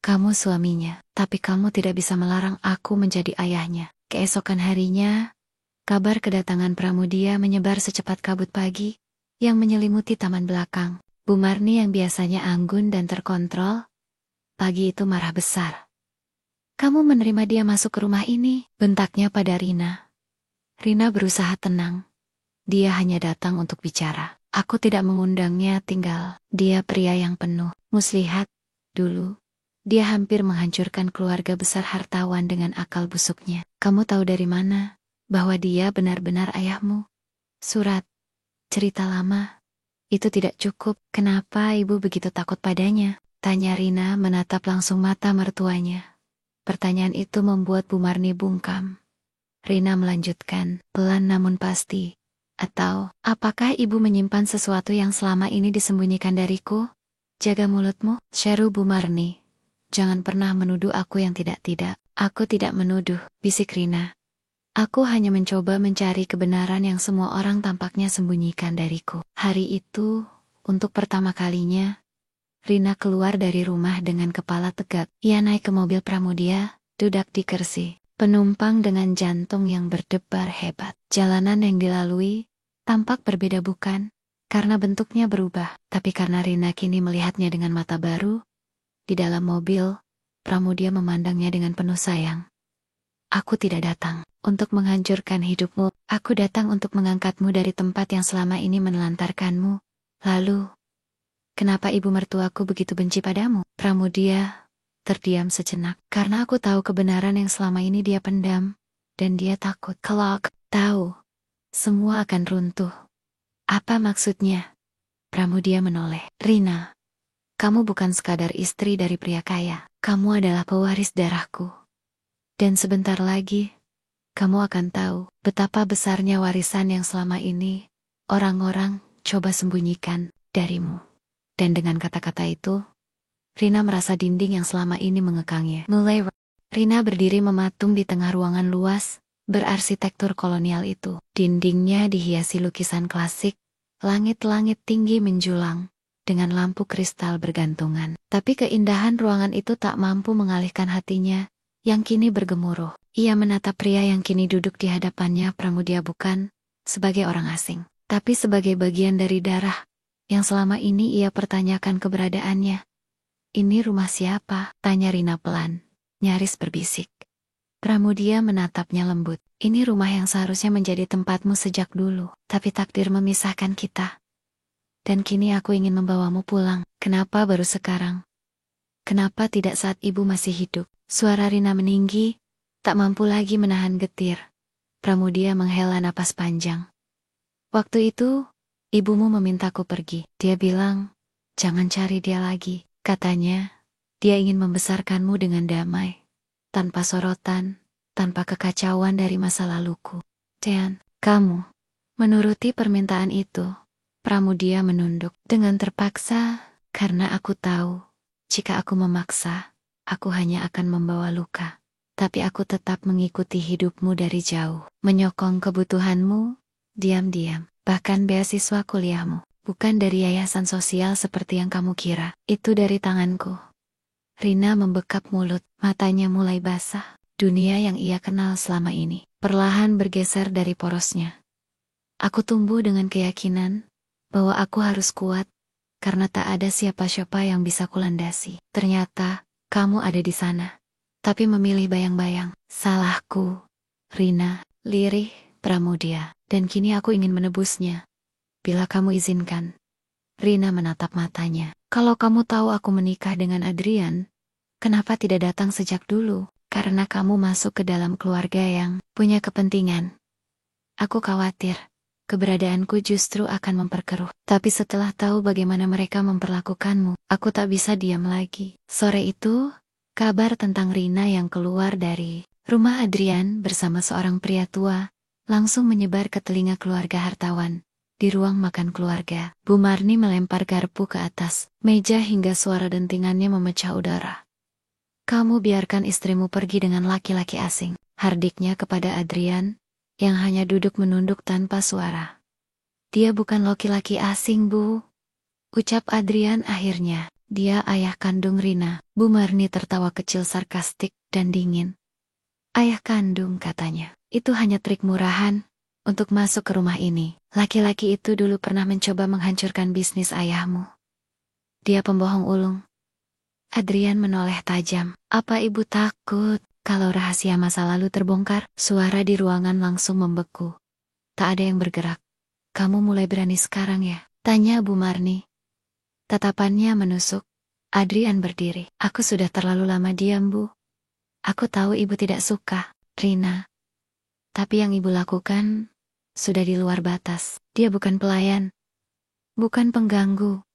kamu suaminya, tapi kamu tidak bisa melarang aku menjadi ayahnya. Keesokan harinya, kabar kedatangan Pramudia menyebar secepat kabut pagi yang menyelimuti taman belakang. Bu Marni yang biasanya anggun dan terkontrol, pagi itu marah besar. Kamu menerima dia masuk ke rumah ini? Bentaknya pada Rina. Rina berusaha tenang. Dia hanya datang untuk bicara. Aku tidak mengundangnya tinggal. Dia pria yang penuh muslihat. Dulu, dia hampir menghancurkan keluarga besar hartawan dengan akal busuknya. Kamu tahu dari mana bahwa dia benar-benar ayahmu? Surat, cerita lama. Itu tidak cukup. Kenapa ibu begitu takut padanya? Tanya Rina menatap langsung mata mertuanya. Pertanyaan itu membuat Bu Marni bungkam. Rina melanjutkan, pelan namun pasti. Atau, apakah ibu menyimpan sesuatu yang selama ini disembunyikan dariku? Jaga mulutmu, seru Bu Marni. Jangan pernah menuduh aku yang tidak-tidak. Aku tidak menuduh, bisik Rina. Aku hanya mencoba mencari kebenaran yang semua orang tampaknya sembunyikan dariku. Hari itu, untuk pertama kalinya, Rina keluar dari rumah dengan kepala tegak. Ia naik ke mobil Pramudia, duduk di kursi. Penumpang dengan jantung yang berdebar hebat. Jalanan yang dilalui tampak berbeda bukan karena bentuknya berubah, tapi karena Rina kini melihatnya dengan mata baru. Di dalam mobil, Pramudia memandangnya dengan penuh sayang. Aku tidak datang untuk menghancurkan hidupmu. Aku datang untuk mengangkatmu dari tempat yang selama ini menelantarkanmu. Lalu, kenapa ibu mertuaku begitu benci padamu? Pramudia terdiam sejenak. Karena aku tahu kebenaran yang selama ini dia pendam. Dan dia takut. Kalau aku tahu, semua akan runtuh. Apa maksudnya? Pramudia menoleh. Rina, kamu bukan sekadar istri dari pria kaya. Kamu adalah pewaris darahku. Dan sebentar lagi, kamu akan tahu betapa besarnya warisan yang selama ini orang-orang coba sembunyikan darimu. Dan dengan kata-kata itu, Rina merasa dinding yang selama ini mengekangnya. Rina berdiri mematung di tengah ruangan luas, berarsitektur kolonial itu. Dindingnya dihiasi lukisan klasik, Langit-langit tinggi menjulang, dengan lampu kristal bergantungan. Tapi keindahan ruangan itu tak mampu mengalihkan hatinya, yang kini bergemuruh. Ia menatap pria yang kini duduk di hadapannya. Pramudia bukan sebagai orang asing, tapi sebagai bagian dari darah, yang selama ini ia pertanyakan keberadaannya. Ini rumah siapa? Tanya Rina pelan, nyaris berbisik. Pramudia menatapnya lembut. Ini rumah yang seharusnya menjadi tempatmu sejak dulu, tapi takdir memisahkan kita. Dan kini aku ingin membawamu pulang. Kenapa baru sekarang? Kenapa tidak saat ibu masih hidup? Suara Rina meninggi, tak mampu lagi menahan getir. Pramudia menghela napas panjang. Waktu itu, ibumu memintaku pergi. Dia bilang, jangan cari dia lagi. Katanya, dia ingin membesarkanmu dengan damai, tanpa sorotan, tanpa kekacauan dari masa laluku. Dan, kamu menuruti permintaan itu. Pramudia menunduk dengan terpaksa, karena aku tahu, jika aku memaksa, aku hanya akan membawa luka. Tapi aku tetap mengikuti hidupmu dari jauh, menyokong kebutuhanmu, diam-diam, bahkan beasiswa kuliahmu, bukan dari yayasan sosial seperti yang kamu kira, itu dari tanganku. Rina membekap mulut, matanya mulai basah. Dunia yang ia kenal selama ini, perlahan bergeser dari porosnya. Aku tumbuh dengan keyakinan, bahwa aku harus kuat, karena tak ada siapa-siapa yang bisa kulandasi. Ternyata, kamu ada di sana. Tapi memilih bayang-bayang. Salahku. Rina, lirih, Pramudia. Dan kini aku ingin menebusnya. Bila kamu izinkan. Rina menatap matanya. Kalau kamu tahu aku menikah dengan Adrian, kenapa tidak datang sejak dulu? Karena kamu masuk ke dalam keluarga yang punya kepentingan. Aku khawatir. Keberadaanku justru akan memperkeruh. Tapi setelah tahu bagaimana mereka memperlakukanmu, aku tak bisa diam lagi. Sore itu, kabar tentang Rina yang keluar dari rumah Adrian bersama seorang pria tua, langsung menyebar ke telinga keluarga hartawan. Di ruang makan keluarga, Bu Marni melempar garpu ke atas meja hingga suara dentingannya memecah udara. Kamu biarkan istrimu pergi dengan laki-laki asing, hardiknya kepada Adrian, yang hanya duduk menunduk tanpa suara. Dia bukan laki-laki asing, Bu. Ucap Adrian akhirnya. Dia ayah kandung Rina. Bu Marni tertawa kecil sarkastik dan dingin. Ayah kandung, katanya. Itu hanya trik murahan untuk masuk ke rumah ini. Laki-laki itu dulu pernah mencoba menghancurkan bisnis ayahmu. Dia pembohong ulung. Adrian menoleh tajam. Apa ibu takut? Kalau rahasia masa lalu terbongkar, suara di ruangan langsung membeku. Tak ada yang bergerak. Kamu mulai berani sekarang ya? Tanya Bu Marni. Tatapannya menusuk. Adrian berdiri. Aku sudah terlalu lama diam, Bu. Aku tahu ibu tidak suka, Rina. Tapi yang ibu lakukan sudah di luar batas. Dia bukan pelayan. Bukan pengganggu.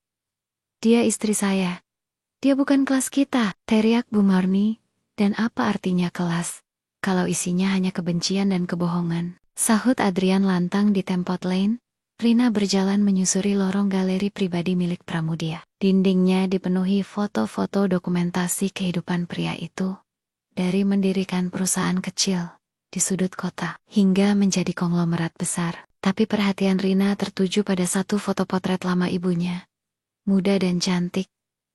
Dia istri saya. Dia bukan kelas kita, teriak Bu Marni. Dan apa artinya kelas, kalau isinya hanya kebencian dan kebohongan? Sahut Adrian lantang di Tempot Lane. Rina berjalan menyusuri lorong galeri pribadi milik Pramudia. Dindingnya dipenuhi foto-foto dokumentasi kehidupan pria itu. Dari mendirikan perusahaan kecil di sudut kota, hingga menjadi konglomerat besar. Tapi perhatian Rina tertuju pada satu foto potret lama ibunya. Muda dan cantik,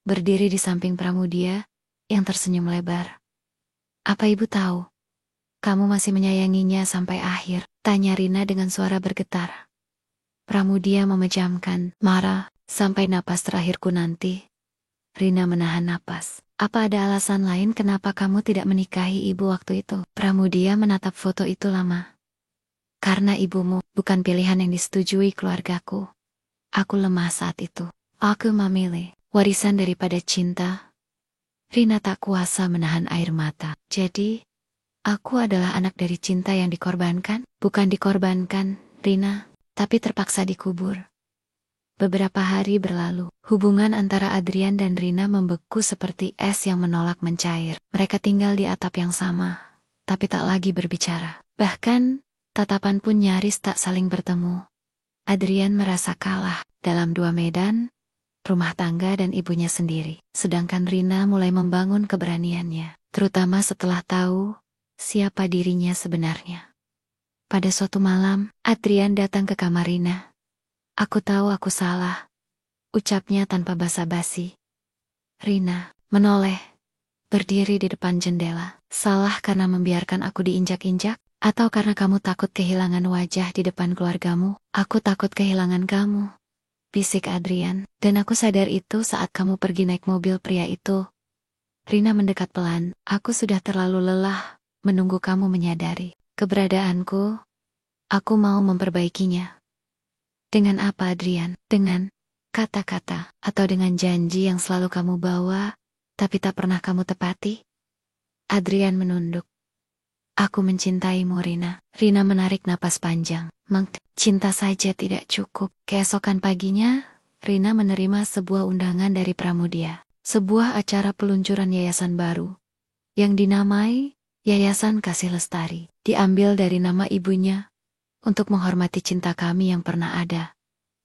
berdiri di samping Pramudia, yang tersenyum lebar. Apa ibu tahu? Kamu masih menyayanginya sampai akhir, tanya Rina dengan suara bergetar. Pramudia memejamkan, marah, sampai napas terakhirku nanti. Rina menahan napas. Apa ada alasan lain kenapa kamu tidak menikahi ibu waktu itu? Pramudia menatap foto itu lama. Karena ibumu bukan pilihan yang disetujui keluargaku. Aku lemah saat itu. Aku memilih warisan daripada cinta. Rina tak kuasa menahan air mata. Jadi, aku adalah anak dari cinta yang dikorbankan? Bukan dikorbankan, Rina, tapi terpaksa dikubur. Beberapa hari berlalu, hubungan antara Adrian dan Rina membeku seperti es yang menolak mencair. Mereka tinggal di atap yang sama, tapi tak lagi berbicara. Bahkan, tatapan pun nyaris tak saling bertemu. Adrian merasa kalah dalam dua medan, rumah tangga dan ibunya sendiri. Sedangkan Rina mulai membangun keberaniannya, terutama setelah tahu siapa dirinya sebenarnya. Pada suatu malam, Adrian datang ke kamar Rina. Aku tahu aku salah, ucapnya tanpa basa-basi. Rina menoleh, berdiri di depan jendela. Salah karena membiarkan aku diinjak-injak? Atau karena kamu takut kehilangan wajah di depan keluargamu? Aku takut kehilangan kamu, bisik Adrian. Dan aku sadar itu saat kamu pergi naik mobil pria itu. Rina mendekat pelan. Aku sudah terlalu lelah menunggu kamu menyadari keberadaanku. Aku mau memperbaikinya. Dengan apa, Adrian? Dengan kata-kata atau dengan janji yang selalu kamu bawa, tapi tak pernah kamu tepati? Adrian menunduk. Aku mencintaimu, Rina. Rina menarik napas panjang. Cinta saja tidak cukup. Keesokan paginya, Rina menerima sebuah undangan dari Pramudia. Sebuah acara peluncuran yayasan baru. Yang dinamai Yayasan Kasih Lestari. Diambil dari nama ibunya. Untuk menghormati cinta kami yang pernah ada,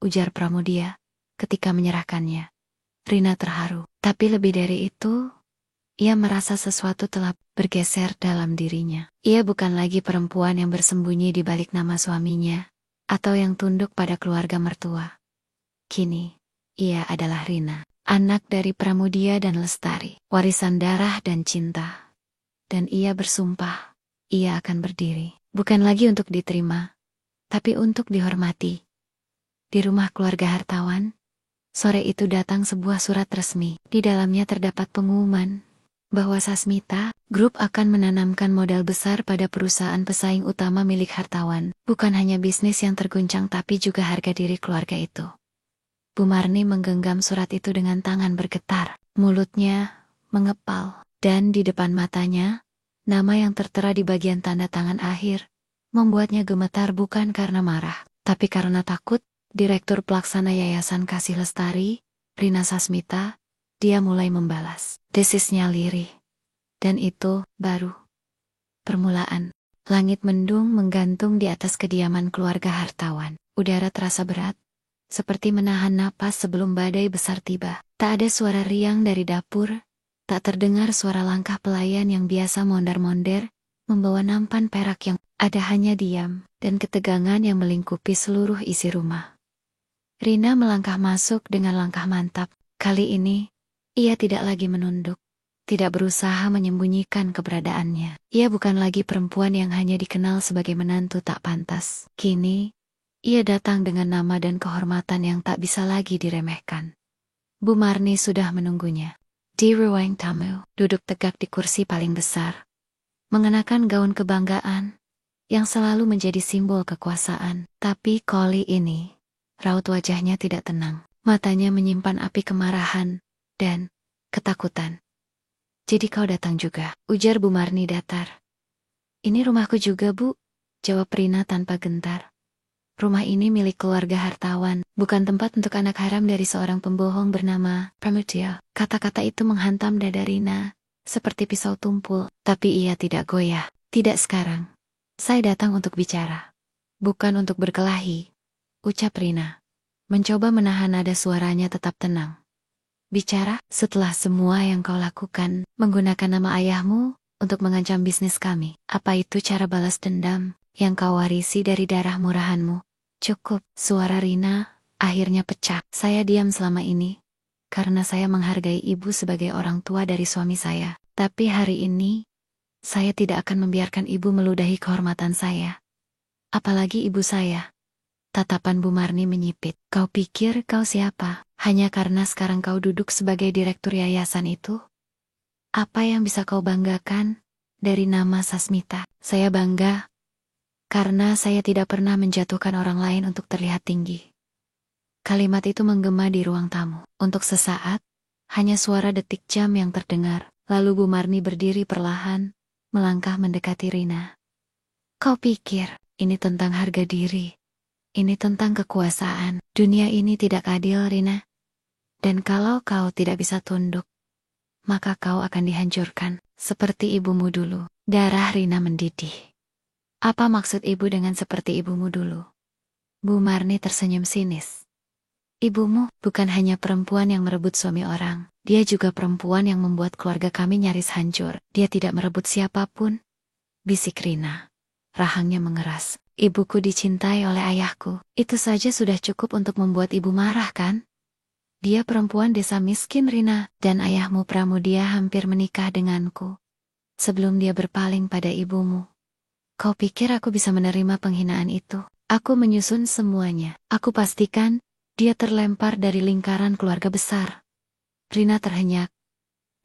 ujar Pramudia ketika menyerahkannya. Rina terharu. Tapi lebih dari itu, ia merasa sesuatu telah bergeser dalam dirinya. Ia bukan lagi perempuan yang bersembunyi di balik nama suaminya, atau yang tunduk pada keluarga mertua. Kini, ia adalah Rina, anak dari Pramudia dan Lestari, warisan darah dan cinta. Dan ia bersumpah, ia akan berdiri, bukan lagi untuk diterima, tapi untuk dihormati. Di rumah keluarga hartawan, sore itu datang sebuah surat resmi. Di dalamnya terdapat pengumuman bahwa Sasmita Group akan menanamkan modal besar pada perusahaan pesaing utama milik hartawan. Bukan hanya bisnis yang terguncang tapi juga harga diri keluarga itu. Bu Marni menggenggam surat itu dengan tangan bergetar. Mulutnya mengepal. Dan di depan matanya, nama yang tertera di bagian tanda tangan akhir membuatnya gemetar bukan karena marah, tapi karena takut. Direktur Pelaksana Yayasan Kasih Lestari, Rina Sasmita, dia mulai membalas. Desisnya lirih. Dan itu baru permulaan. Langit mendung menggantung di atas kediaman keluarga hartawan. Udara terasa berat, seperti menahan napas sebelum badai besar tiba. Tak ada suara riang dari dapur, tak terdengar suara langkah pelayan yang biasa mondar-mondir, membawa nampan perak yang ada hanya diam, dan ketegangan yang melingkupi seluruh isi rumah. Rina melangkah masuk dengan langkah mantap. Kali ini, ia tidak lagi menunduk, tidak berusaha menyembunyikan keberadaannya. Ia bukan lagi perempuan yang hanya dikenal sebagai menantu tak pantas. Kini, ia datang dengan nama dan kehormatan yang tak bisa lagi diremehkan. Bu Marni sudah menunggunya. Di ruang tamu, duduk tegak di kursi paling besar. Mengenakan gaun kebanggaan, yang selalu menjadi simbol kekuasaan. Tapi kali ini, raut wajahnya tidak tenang. Matanya menyimpan api kemarahan dan ketakutan. Jadi kau datang juga, ujar Bu Marni datar. Ini rumahku juga, Bu, jawab Rina tanpa gentar. Rumah ini milik keluarga hartawan, bukan tempat untuk anak haram dari seorang pembohong bernama Pramudia. Kata-kata itu menghantam dada Rina, seperti pisau tumpul, tapi ia tidak goyah. Tidak sekarang. Saya datang untuk bicara, bukan untuk berkelahi, ucap Rina. Mencoba menahan nada suaranya tetap tenang. Bicara, setelah semua yang kau lakukan, menggunakan nama ayahmu untuk mengancam bisnis kami. Apa itu cara balas dendam yang kau warisi dari darah murahanmu? Cukup, suara Rina akhirnya pecah. Saya diam selama ini, karena saya menghargai ibu sebagai orang tua dari suami saya. Tapi hari ini, saya tidak akan membiarkan ibu meludahi kehormatan saya. Apalagi ibu saya. Tatapan Bu Marni menyipit. Kau pikir kau siapa? Hanya karena sekarang kau duduk sebagai direktur yayasan itu? Apa yang bisa kau banggakan dari nama Sasmita? Saya bangga karena saya tidak pernah menjatuhkan orang lain untuk terlihat tinggi. Kalimat itu menggema di ruang tamu. Untuk sesaat, hanya suara detik jam yang terdengar. Lalu Bu Marni berdiri perlahan, melangkah mendekati Rina. Kau pikir ini tentang harga diri? Ini tentang kekuasaan. Dunia ini tidak adil, Rina. Dan kalau kau tidak bisa tunduk, maka kau akan dihancurkan, seperti ibumu dulu. Darah Rina mendidih. Apa maksud ibu dengan seperti ibumu dulu? Bu Marni tersenyum sinis. Ibumu bukan hanya perempuan yang merebut suami orang. Dia juga perempuan yang membuat keluarga kami nyaris hancur. Dia tidak merebut siapapun, bisik Rina. Rahangnya mengeras. Ibuku dicintai oleh ayahku. Itu saja sudah cukup untuk membuat ibu marah, kan? Dia perempuan desa miskin, Rina, dan ayahmu Pramudia hampir menikah denganku. Sebelum dia berpaling pada ibumu. Kau pikir aku bisa menerima penghinaan itu? Aku menyusun semuanya. Aku pastikan dia terlempar dari lingkaran keluarga besar. Rina terhenyak.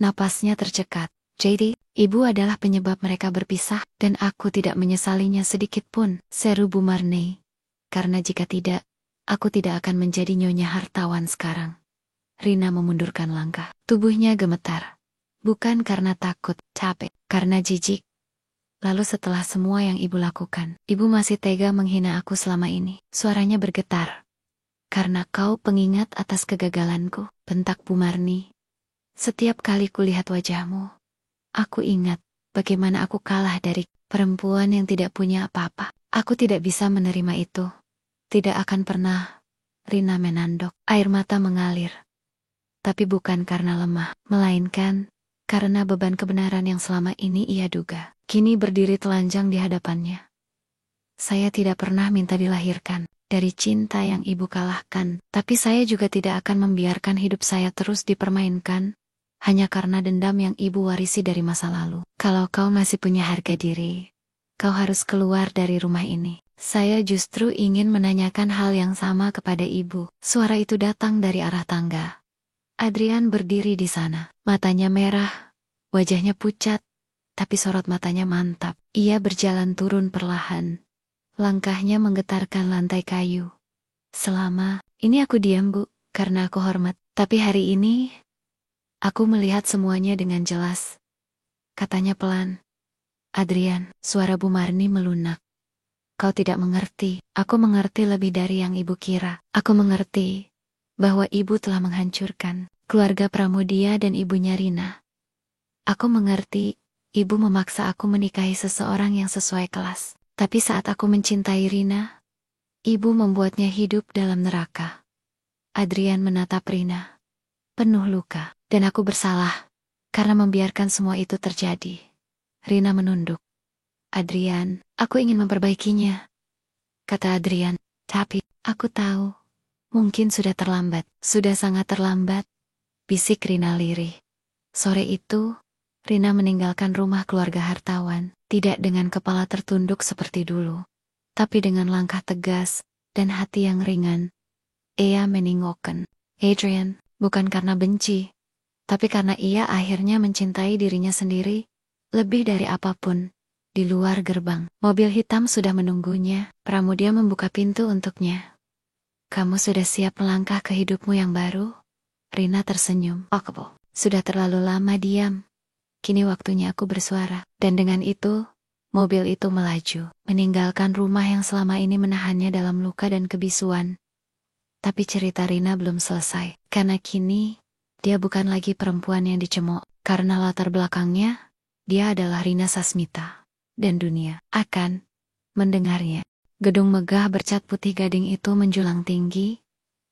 Napasnya tercekat. Jadi, ibu adalah penyebab mereka berpisah, dan aku tidak menyesalinya sedikit pun, seru Bu Marni. Karena jika tidak, aku tidak akan menjadi nyonya hartawan sekarang. Rina memundurkan langkah. Tubuhnya gemetar. Bukan karena takut, capek, karena jijik. Lalu setelah semua yang ibu lakukan, ibu masih tega menghina aku selama ini. Suaranya bergetar. Karena kau pengingat atas kegagalanku, bentak Bu Marni. Setiap kali kulihat wajahmu, aku ingat bagaimana aku kalah dari perempuan yang tidak punya apa-apa. Aku tidak bisa menerima itu. Tidak akan pernah. Rina menandok, air mata mengalir. Tapi bukan karena lemah, melainkan karena beban kebenaran yang selama ini ia duga. Kini berdiri telanjang di hadapannya. Saya tidak pernah minta dilahirkan dari cinta yang ibu kalahkan, tapi saya juga tidak akan membiarkan hidup saya terus dipermainkan hanya karena dendam yang ibu warisi dari masa lalu. Kalau kau masih punya harga diri, kau harus keluar dari rumah ini. Saya justru ingin menanyakan hal yang sama kepada ibu. Suara itu datang dari arah tangga. Adrian berdiri di sana, matanya merah, wajahnya pucat, tapi sorot matanya mantap. Ia berjalan turun perlahan. Langkahnya menggetarkan lantai kayu. Selama ini aku diam, Bu, karena aku hormat. Tapi hari ini, aku melihat semuanya dengan jelas. Katanya pelan. Adrian, suara Bu Marni melunak. Kau tidak mengerti. Aku mengerti lebih dari yang ibu kira. Aku mengerti bahwa ibu telah menghancurkan keluarga Pramudia dan ibunya Rina. Aku mengerti, ibu memaksa aku menikahi seseorang yang sesuai kelas. Tapi saat aku mencintai Rina, ibu membuatnya hidup dalam neraka. Adrian menatap Rina, penuh luka, dan aku bersalah karena membiarkan semua itu terjadi. Rina menunduk. Adrian, aku ingin memperbaikinya, kata Adrian. Tapi, aku tahu, mungkin sudah terlambat, sudah sangat terlambat, bisik Rina lirih. Sore itu, Rina meninggalkan rumah keluarga hartawan, tidak dengan kepala tertunduk seperti dulu, tapi dengan langkah tegas dan hati yang ringan. Ia meninggalkan Adrian, bukan karena benci, tapi karena ia akhirnya mencintai dirinya sendiri, lebih dari apapun. Di luar gerbang, mobil hitam sudah menunggunya. Pramudia membuka pintu untuknya. Kamu sudah siap melangkah ke hidupmu yang baru? Rina tersenyum. Oh, sudah terlalu lama diam. Kini waktunya aku bersuara. Dan dengan itu, mobil itu melaju, meninggalkan rumah yang selama ini menahannya dalam luka dan kebisuan. Tapi cerita Rina belum selesai, karena kini, dia bukan lagi perempuan yang dicemooh. Karena latar belakangnya, dia adalah Rina Sasmita. Dan dunia akan mendengarnya. Gedung megah bercat putih gading itu menjulang tinggi,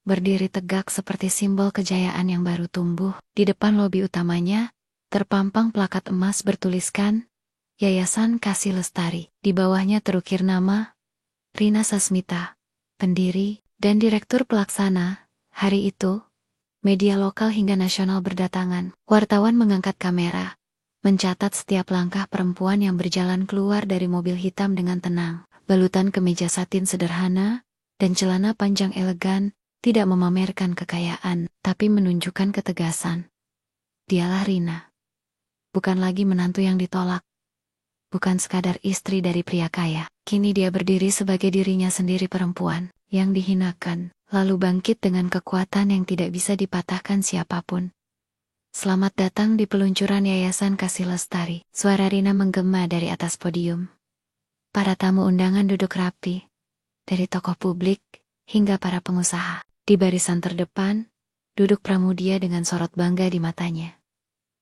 berdiri tegak seperti simbol kejayaan yang baru tumbuh. Di depan lobi utamanya, terpampang plakat emas bertuliskan, Yayasan Kasih Lestari. Di bawahnya terukir nama, Rina Sasmita, pendiri dan direktur pelaksana. Hari itu, media lokal hingga nasional berdatangan. Wartawan mengangkat kamera, mencatat setiap langkah perempuan yang berjalan keluar dari mobil hitam dengan tenang. Balutan kemeja satin sederhana, dan celana panjang elegan, tidak memamerkan kekayaan, tapi menunjukkan ketegasan. Dialah Rina. Bukan lagi menantu yang ditolak. Bukan sekadar istri dari pria kaya. Kini dia berdiri sebagai dirinya sendiri, perempuan yang dihinakan, lalu bangkit dengan kekuatan yang tidak bisa dipatahkan siapapun. Selamat datang di peluncuran Yayasan Kasih Lestari. Suara Rina menggema dari atas podium. Para tamu undangan duduk rapi, dari tokoh publik hingga para pengusaha. Di barisan terdepan, duduk Pramudia dengan sorot bangga di matanya.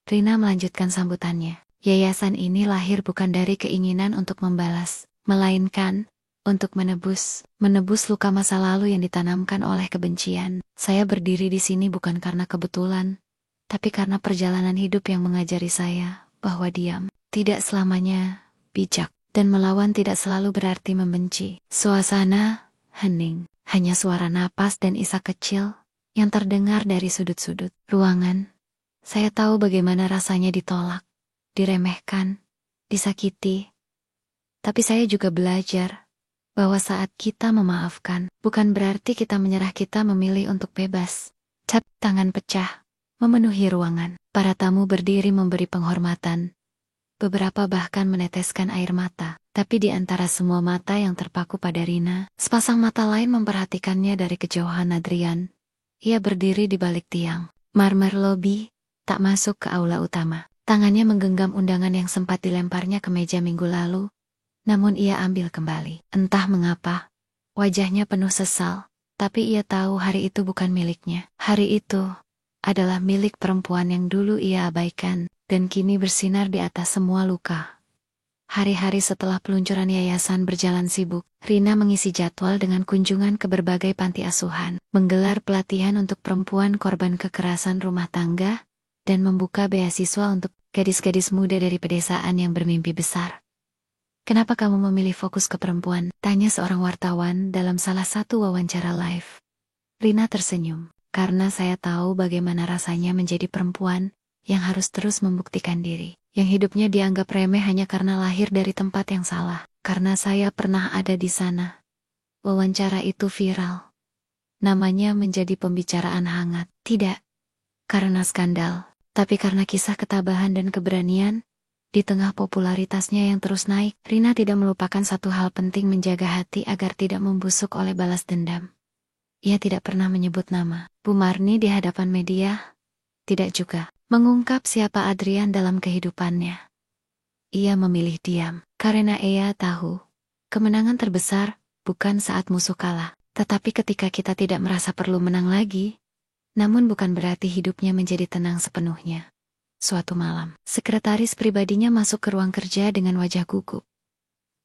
Rina melanjutkan sambutannya. Yayasan ini lahir bukan dari keinginan untuk membalas, melainkan untuk menebus luka masa lalu yang ditanamkan oleh kebencian. Saya berdiri di sini bukan karena kebetulan, tapi karena perjalanan hidup yang mengajari saya bahwa diam tidak selamanya bijak. Dan melawan tidak selalu berarti membenci. Suasana hening, hanya suara napas dan isak kecil yang terdengar dari sudut-sudut ruangan. Saya tahu bagaimana rasanya ditolak, diremehkan, disakiti. Tapi saya juga belajar bahwa saat kita memaafkan, bukan berarti kita menyerah, kita memilih untuk bebas. Cat tangan pecah, memenuhi ruangan. Para tamu berdiri memberi penghormatan. Beberapa bahkan meneteskan air mata. Tapi di antara semua mata yang terpaku pada Rina, sepasang mata lain memperhatikannya dari kejauhan. Adrian. Ia berdiri di balik tiang marmer lobi, tak masuk ke aula utama. Tangannya menggenggam undangan yang sempat dilemparnya ke meja minggu lalu. Namun ia ambil kembali. Entah mengapa, wajahnya penuh sesal. Tapi ia tahu hari itu bukan miliknya. Hari itu adalah milik perempuan yang dulu ia abaikan, dan kini bersinar di atas semua luka. Hari-hari setelah peluncuran yayasan berjalan sibuk, Rina mengisi jadwal dengan kunjungan ke berbagai panti asuhan, menggelar pelatihan untuk perempuan korban kekerasan rumah tangga, dan membuka beasiswa untuk gadis-gadis muda dari pedesaan yang bermimpi besar. "Kenapa kamu memilih fokus ke perempuan?" tanya seorang wartawan dalam salah satu wawancara live. Rina tersenyum. "Karena saya tahu bagaimana rasanya menjadi perempuan yang harus terus membuktikan diri, yang hidupnya dianggap remeh hanya karena lahir dari tempat yang salah. Karena saya pernah ada di sana." Wawancara itu viral. Namanya menjadi pembicaraan hangat. Tidak karena skandal, tapi karena kisah ketabahan dan keberanian. Di tengah popularitasnya yang terus naik, Rina tidak melupakan satu hal penting: menjaga hati agar tidak membusuk oleh balas dendam. Ia tidak pernah menyebut nama Bu Marni di hadapan media, tidak juga mengungkap siapa Adrian dalam kehidupannya. Ia memilih diam, karena ia tahu, kemenangan terbesar bukan saat musuh kalah, tetapi ketika kita tidak merasa perlu menang lagi. Namun bukan berarti hidupnya menjadi tenang sepenuhnya. Suatu malam, sekretaris pribadinya masuk ke ruang kerja dengan wajah gugup.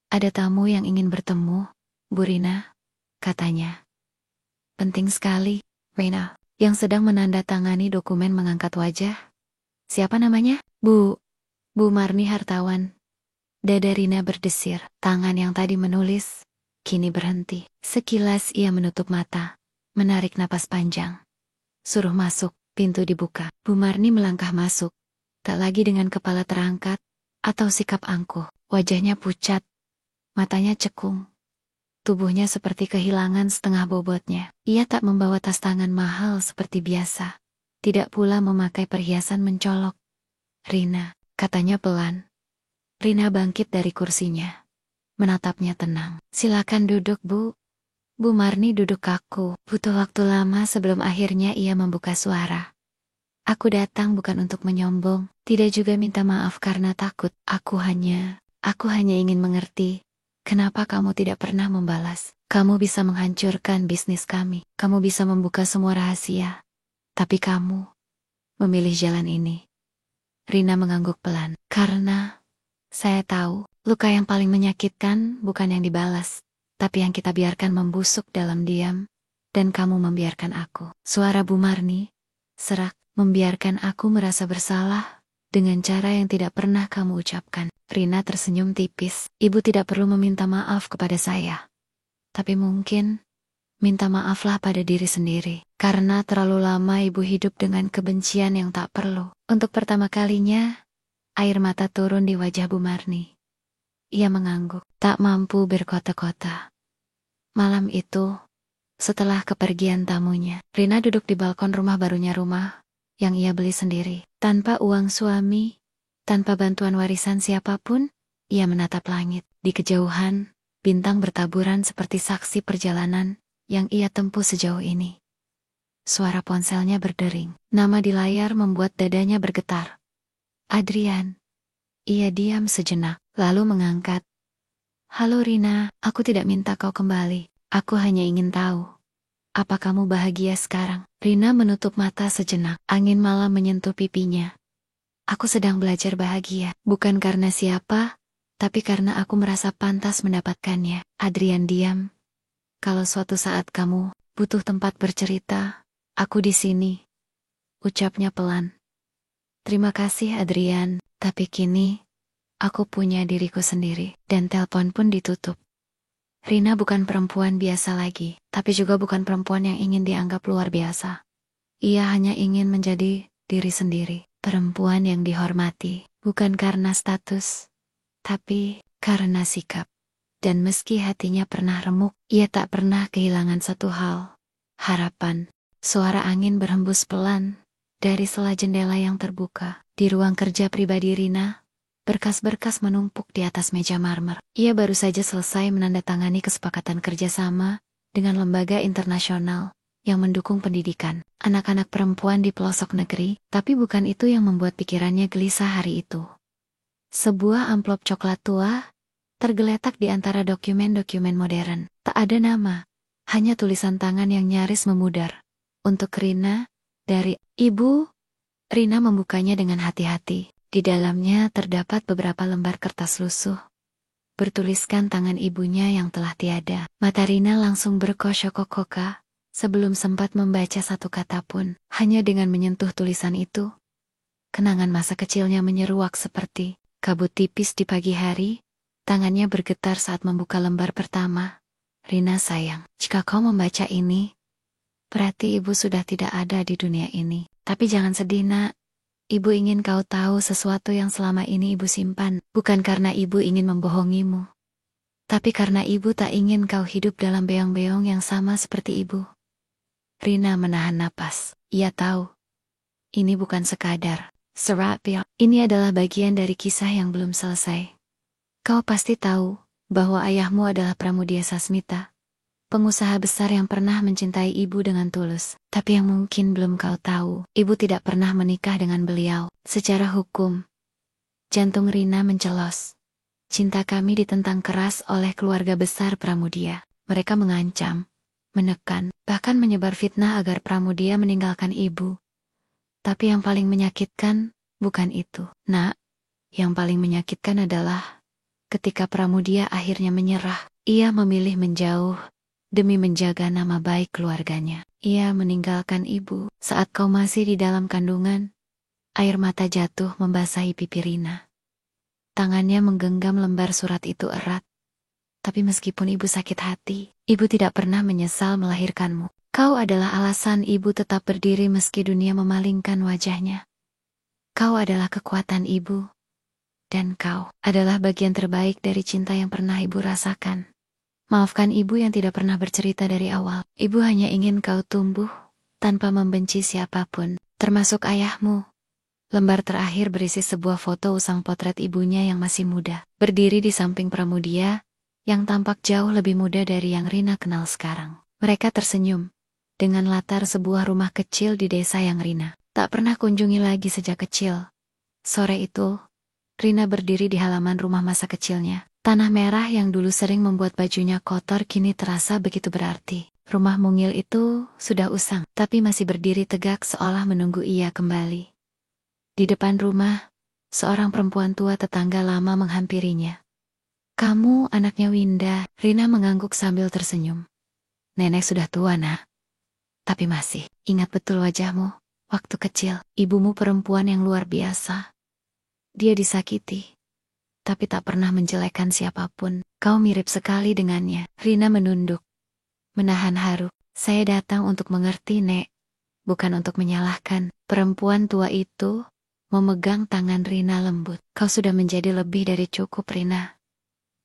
"Ada tamu yang ingin bertemu, Bu Rina," katanya. "Penting sekali." Rina, yang sedang menandatangani dokumen, mengangkat wajah. "Siapa namanya?" Bu Marni Hartawan." Dada Rina berdesir. Tangan yang tadi menulis kini berhenti. Sekilas ia menutup mata, menarik napas panjang. "Suruh masuk." Pintu dibuka. Bu Marni melangkah masuk. Tak lagi dengan kepala terangkat atau sikap angkuh. Wajahnya pucat, matanya cekung. Tubuhnya seperti kehilangan setengah bobotnya. Ia tak membawa tas tangan mahal seperti biasa. Tidak pula memakai perhiasan mencolok. "Rina," katanya pelan. Rina bangkit dari kursinya, menatapnya tenang. "Silakan duduk, Bu." Bu Marni duduk kaku. Butuh waktu lama sebelum akhirnya ia membuka suara. "Aku datang bukan untuk menyombong, tidak juga minta maaf karena takut. Aku hanya ingin mengerti, kenapa kamu tidak pernah membalas. Kamu bisa menghancurkan bisnis kami, kamu bisa membuka semua rahasia, tapi kamu memilih jalan ini." Rina mengangguk pelan. "Karena saya tahu, luka yang paling menyakitkan bukan yang dibalas, tapi yang kita biarkan membusuk dalam diam, dan kamu membiarkan aku." Suara Bu Marni serak. "Membiarkan aku merasa bersalah dengan cara yang tidak pernah kamu ucapkan." Rina tersenyum tipis. "Ibu tidak perlu meminta maaf kepada saya. Tapi mungkin minta maaflah pada diri sendiri. Karena terlalu lama ibu hidup dengan kebencian yang tak perlu." Untuk pertama kalinya, air mata turun di wajah Bu Marni. Ia mengangguk, tak mampu berkata-kata. Malam itu, setelah kepergian tamunya, Rina duduk di balkon rumah barunya, rumah yang ia beli sendiri. Tanpa uang suami, tanpa bantuan warisan siapapun, ia menatap langit. Di kejauhan, bintang bertaburan seperti saksi perjalanan yang ia tempuh sejauh ini. Suara ponselnya berdering. Nama di layar membuat dadanya bergetar. "Adrian." Ia diam sejenak, lalu mengangkat. "Halo Rina, aku tidak minta kau kembali. Aku hanya ingin tahu, apa kamu bahagia sekarang?" Rina menutup mata sejenak. Angin malam menyentuh pipinya. "Aku sedang belajar bahagia, bukan karena siapa, tapi karena aku merasa pantas mendapatkannya." Adrian diam. "Kalau suatu saat kamu butuh tempat bercerita, aku di sini," ucapnya pelan. "Terima kasih Adrian, tapi kini Aku punya diriku sendiri, dan telepon pun ditutup. Rina bukan perempuan biasa lagi, tapi juga bukan perempuan yang ingin dianggap luar biasa. Ia hanya ingin menjadi diri sendiri, perempuan yang dihormati, bukan karena status, tapi karena sikap. Dan meski hatinya pernah remuk, ia tak pernah kehilangan satu hal, harapan. Suara angin berhembus pelan dari sela jendela yang terbuka. Di ruang kerja pribadi Rina, berkas-berkas menumpuk di atas meja marmer. Ia baru saja selesai menandatangani kesepakatan kerjasama dengan lembaga internasional yang mendukung pendidikan anak-anak perempuan di pelosok negeri, tapi bukan itu yang membuat pikirannya gelisah hari itu. Sebuah amplop coklat tua tergeletak di antara dokumen-dokumen modern. Tak ada nama, hanya tulisan tangan yang nyaris memudar. Untuk Rina, dari Ibu. Rina membukanya dengan hati-hati. Di dalamnya terdapat beberapa lembar kertas lusuh, bertuliskan tangan ibunya yang telah tiada. Mata Rina langsung berkosok-koka sebelum sempat membaca satu kata pun. Hanya dengan menyentuh tulisan itu, kenangan masa kecilnya menyeruak seperti kabut tipis di pagi hari. Tangannya bergetar saat membuka lembar pertama. Rina sayang, jika kau membaca ini, berarti ibu sudah tidak ada di dunia ini. Tapi jangan sedih nak. Ibu ingin kau tahu sesuatu yang selama ini ibu simpan. Bukan karena ibu ingin membohongimu, tapi karena ibu tak ingin kau hidup dalam beong-beong yang sama seperti ibu. Rina menahan napas. Ia tahu, ini bukan sekadar serat pil. Ini adalah bagian dari kisah yang belum selesai. Kau pasti tahu bahwa ayahmu adalah Pramudia Sasmita, pengusaha besar yang pernah mencintai ibu dengan tulus. Tapi yang mungkin belum kau tahu, ibu tidak pernah menikah dengan beliau. Secara hukum, jantung Rina mencelos. Cinta kami ditentang keras oleh keluarga besar Pramudia. Mereka mengancam, menekan, bahkan menyebar fitnah agar Pramudia meninggalkan ibu. Tapi yang paling menyakitkan bukan itu, nak. Yang paling menyakitkan adalah ketika Pramudia akhirnya menyerah, ia memilih menjauh demi menjaga nama baik keluarganya. Ia meninggalkan ibu saat kau masih di dalam kandungan. Air mata jatuh membasahi pipi Rina. Tangannya menggenggam lembar surat itu erat. Tapi meskipun ibu sakit hati, ibu tidak pernah menyesal melahirkanmu. Kau adalah alasan ibu tetap berdiri meski dunia memalingkan wajahnya. Kau adalah kekuatan ibu. Dan kau adalah bagian terbaik dari cinta yang pernah ibu rasakan. Maafkan ibu yang tidak pernah bercerita dari awal. Ibu hanya ingin kau tumbuh tanpa membenci siapapun, termasuk ayahmu. Lembar terakhir berisi sebuah foto usang potret ibunya yang masih muda, berdiri di samping Pramudia, yang tampak jauh lebih muda dari yang Rina kenal sekarang. Mereka tersenyum, dengan latar sebuah rumah kecil di desa yang Rina tak pernah kunjungi lagi sejak kecil. Sore itu, Rina berdiri di halaman rumah masa kecilnya. Tanah merah yang dulu sering membuat bajunya kotor kini terasa begitu berarti. Rumah mungil itu sudah usang, tapi masih berdiri tegak seolah menunggu ia kembali. Di depan rumah, seorang perempuan tua tetangga lama menghampirinya. Kamu anaknya Winda, Rina mengangguk sambil tersenyum. Nenek sudah tua nak, tapi masih ingat betul wajahmu. Waktu kecil, ibumu perempuan yang luar biasa. Dia disakiti, tapi tak pernah menjelekkan siapapun. Kau mirip sekali dengannya. Rina menunduk, menahan haru. Saya datang untuk mengerti, Nek, bukan untuk menyalahkan. Perempuan tua itu memegang tangan Rina lembut. Kau sudah menjadi lebih dari cukup, Rina.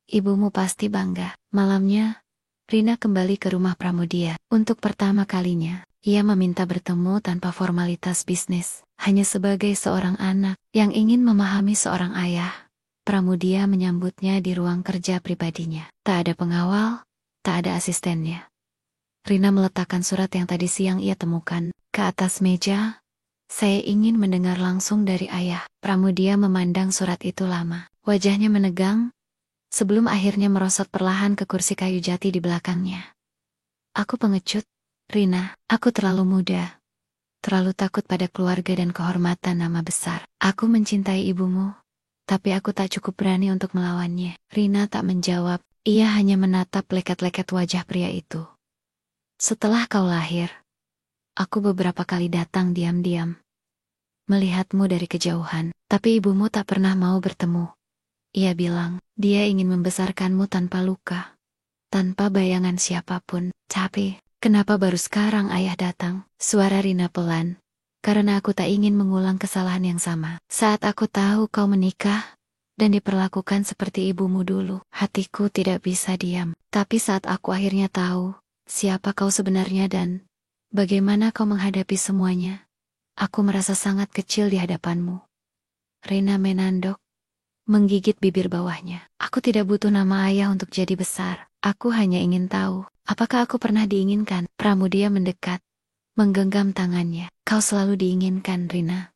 Ibumu pasti bangga. Malamnya, Rina kembali ke rumah Pramudia. Untuk pertama kalinya, ia meminta bertemu tanpa formalitas bisnis. Hanya sebagai seorang anak yang ingin memahami seorang ayah. Pramudia menyambutnya di ruang kerja pribadinya. Tak ada pengawal, tak ada asistennya. Rina meletakkan surat yang tadi siang ia temukan ke atas meja. Saya ingin mendengar langsung dari ayah. Pramudia memandang surat itu lama. Wajahnya menegang, sebelum akhirnya merosot perlahan ke kursi kayu jati di belakangnya. Aku pengecut, Rina. Aku terlalu muda. Terlalu takut pada keluarga dan kehormatan nama besar. Aku mencintai ibumu, tapi aku tak cukup berani untuk melawannya. Rina tak menjawab, ia hanya menatap leket-leket wajah pria itu. Setelah kau lahir, aku beberapa kali datang diam-diam, melihatmu dari kejauhan, tapi ibumu tak pernah mau bertemu. Ia bilang, dia ingin membesarkanmu tanpa luka, tanpa bayangan siapapun. Tapi, kenapa baru sekarang ayah datang? Suara Rina pelan. Karena aku tak ingin mengulang kesalahan yang sama. Saat aku tahu kau menikah dan diperlakukan seperti ibumu dulu, hatiku tidak bisa diam. Tapi saat aku akhirnya tahu siapa kau sebenarnya dan bagaimana kau menghadapi semuanya, aku merasa sangat kecil di hadapanmu. Rina menandok, menggigit bibir bawahnya. Aku tidak butuh nama ayah untuk jadi besar. Aku hanya ingin tahu, apakah aku pernah diinginkan? Pramudia mendekat, menggenggam tangannya. Kau selalu diinginkan, Rina.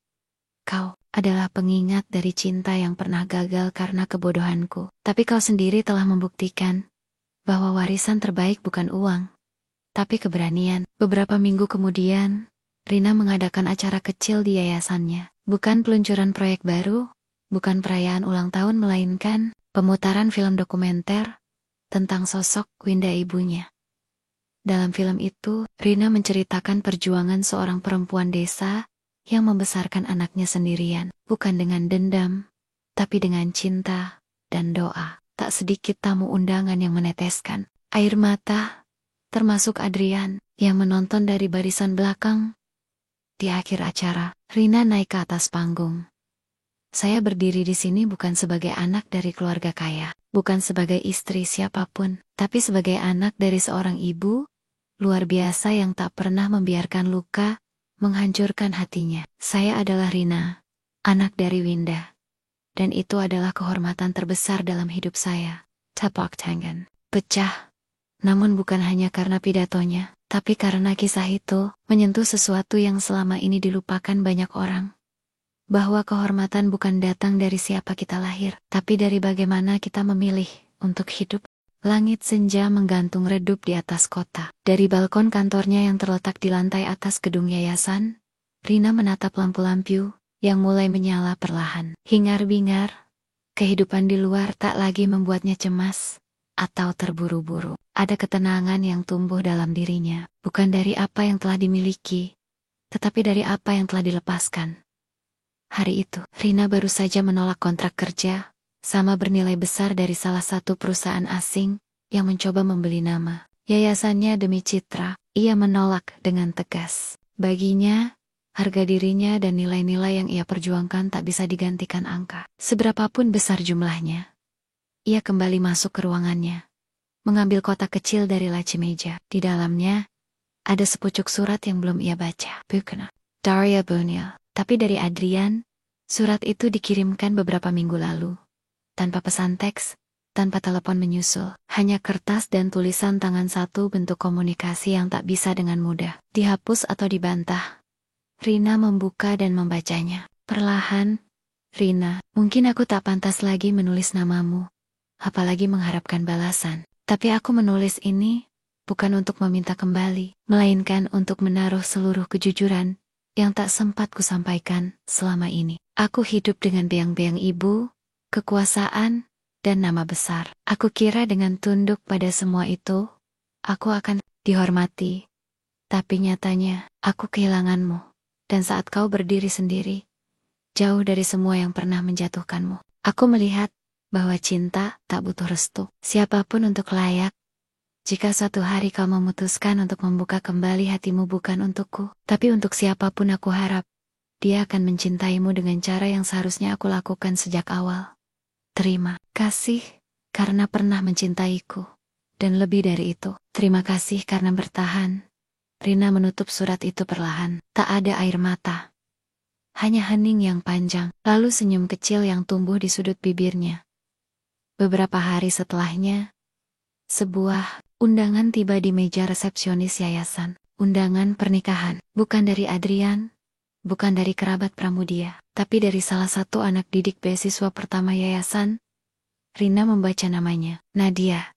Kau adalah pengingat dari cinta yang pernah gagal karena kebodohanku. Tapi kau sendiri telah membuktikan bahwa warisan terbaik bukan uang, tapi keberanian. Beberapa minggu kemudian, Rina mengadakan acara kecil di yayasannya. Bukan peluncuran proyek baru, bukan perayaan ulang tahun, melainkan pemutaran film dokumenter tentang sosok Winda ibunya. Dalam film itu, Rina menceritakan perjuangan seorang perempuan desa yang membesarkan anaknya sendirian, bukan dengan dendam, tapi dengan cinta dan doa. Tak sedikit tamu undangan yang meneteskan air mata, termasuk Adrian, yang menonton dari barisan belakang. Di akhir acara, Rina naik ke atas panggung. Saya berdiri di sini bukan sebagai anak dari keluarga kaya, bukan sebagai istri siapapun, tapi sebagai anak dari seorang ibu luar biasa yang tak pernah membiarkan luka menghancurkan hatinya. Saya adalah Rina, anak dari Winda. Dan itu adalah kehormatan terbesar dalam hidup saya. Tepuk tangan. Pecah. Namun bukan hanya karena pidatonya, tapi karena kisah itu menyentuh sesuatu yang selama ini dilupakan banyak orang. Bahwa kehormatan bukan datang dari siapa kita lahir, tapi dari bagaimana kita memilih untuk hidup. Langit senja menggantung redup di atas kota. Dari balkon kantornya yang terletak di lantai atas gedung yayasan, Rina menatap lampu-lampu yang mulai menyala perlahan. Hingar-bingar, kehidupan di luar tak lagi membuatnya cemas atau terburu-buru. Ada ketenangan yang tumbuh dalam dirinya, bukan dari apa yang telah dimiliki, tetapi dari apa yang telah dilepaskan. Hari itu, Rina baru saja menolak kontrak kerja sama bernilai besar dari salah satu perusahaan asing yang mencoba membeli nama yayasannya demi citra. Ia menolak dengan tegas. Baginya, harga dirinya dan nilai-nilai yang ia perjuangkan tak bisa digantikan angka, seberapapun besar jumlahnya. Ia kembali masuk ke ruangannya, mengambil kotak kecil dari laci meja. Di dalamnya, ada sepucuk surat yang belum ia baca. Bukan Daria Boniel, tapi dari Adrian. Surat itu dikirimkan beberapa minggu lalu. Tanpa pesan teks, tanpa telepon menyusul, hanya kertas dan tulisan tangan, satu bentuk komunikasi yang tak bisa dengan mudah dihapus atau dibantah. Rina membuka dan membacanya. Perlahan, Rina, mungkin aku tak pantas lagi menulis namamu, apalagi mengharapkan balasan. Tapi aku menulis ini bukan untuk meminta kembali, melainkan untuk menaruh seluruh kejujuran yang tak sempat kusampaikan selama ini. Aku hidup dengan beang-beang ibu, kekuasaan, dan nama besar. Aku kira dengan tunduk pada semua itu, aku akan dihormati. Tapi nyatanya, aku kehilanganmu. Dan saat kau berdiri sendiri, jauh dari semua yang pernah menjatuhkanmu, aku melihat bahwa cinta tak butuh restu siapapun untuk layak. Jika suatu hari kau memutuskan untuk membuka kembali hatimu, bukan untukku, tapi untuk siapapun, aku harap dia akan mencintaimu dengan cara yang seharusnya aku lakukan sejak awal. Terima kasih karena pernah mencintaiku. Dan lebih dari itu, terima kasih karena bertahan. Rina menutup surat itu perlahan. Tak ada air mata. Hanya hening yang panjang, lalu senyum kecil yang tumbuh di sudut bibirnya. Beberapa hari setelahnya, sebuah undangan tiba di meja resepsionis yayasan. Undangan pernikahan, bukan dari Adrian, bukan dari kerabat Pramudia, tapi dari salah satu anak didik beasiswa pertama yayasan. Rina membaca namanya, Nadia.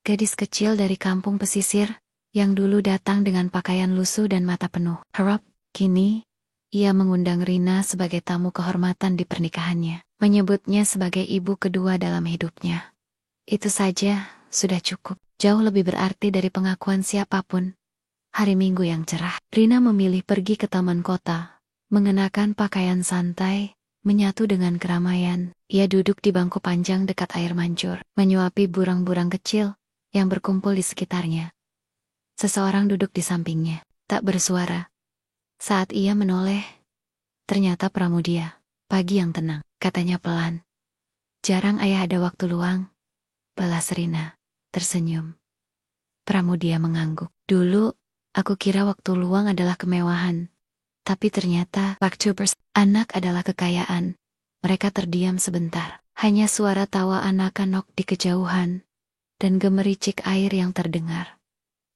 Gadis kecil dari kampung pesisir, yang dulu datang dengan pakaian lusuh dan mata penuh harap. Kini, ia mengundang Rina sebagai tamu kehormatan di pernikahannya, menyebutnya sebagai ibu kedua dalam hidupnya. Itu saja sudah cukup, jauh lebih berarti dari pengakuan siapapun. Hari Minggu yang cerah, Rina memilih pergi ke taman kota, mengenakan pakaian santai, menyatu dengan keramaian. Ia duduk di bangku panjang dekat air mancur, menyuapi burang-burang kecil yang berkumpul di sekitarnya. Seseorang duduk di sampingnya, tak bersuara. Saat ia menoleh, ternyata Pramudia. Pagi yang tenang, katanya pelan. Jarang ayah ada waktu luang, balas Rina, tersenyum. Pramudia mengangguk. Dulu, aku kira waktu luang adalah kemewahan. Tapi ternyata, waktu anak adalah kekayaan. Mereka terdiam sebentar. Hanya suara tawa anak-anak di kejauhan. Dan gemericik air yang terdengar.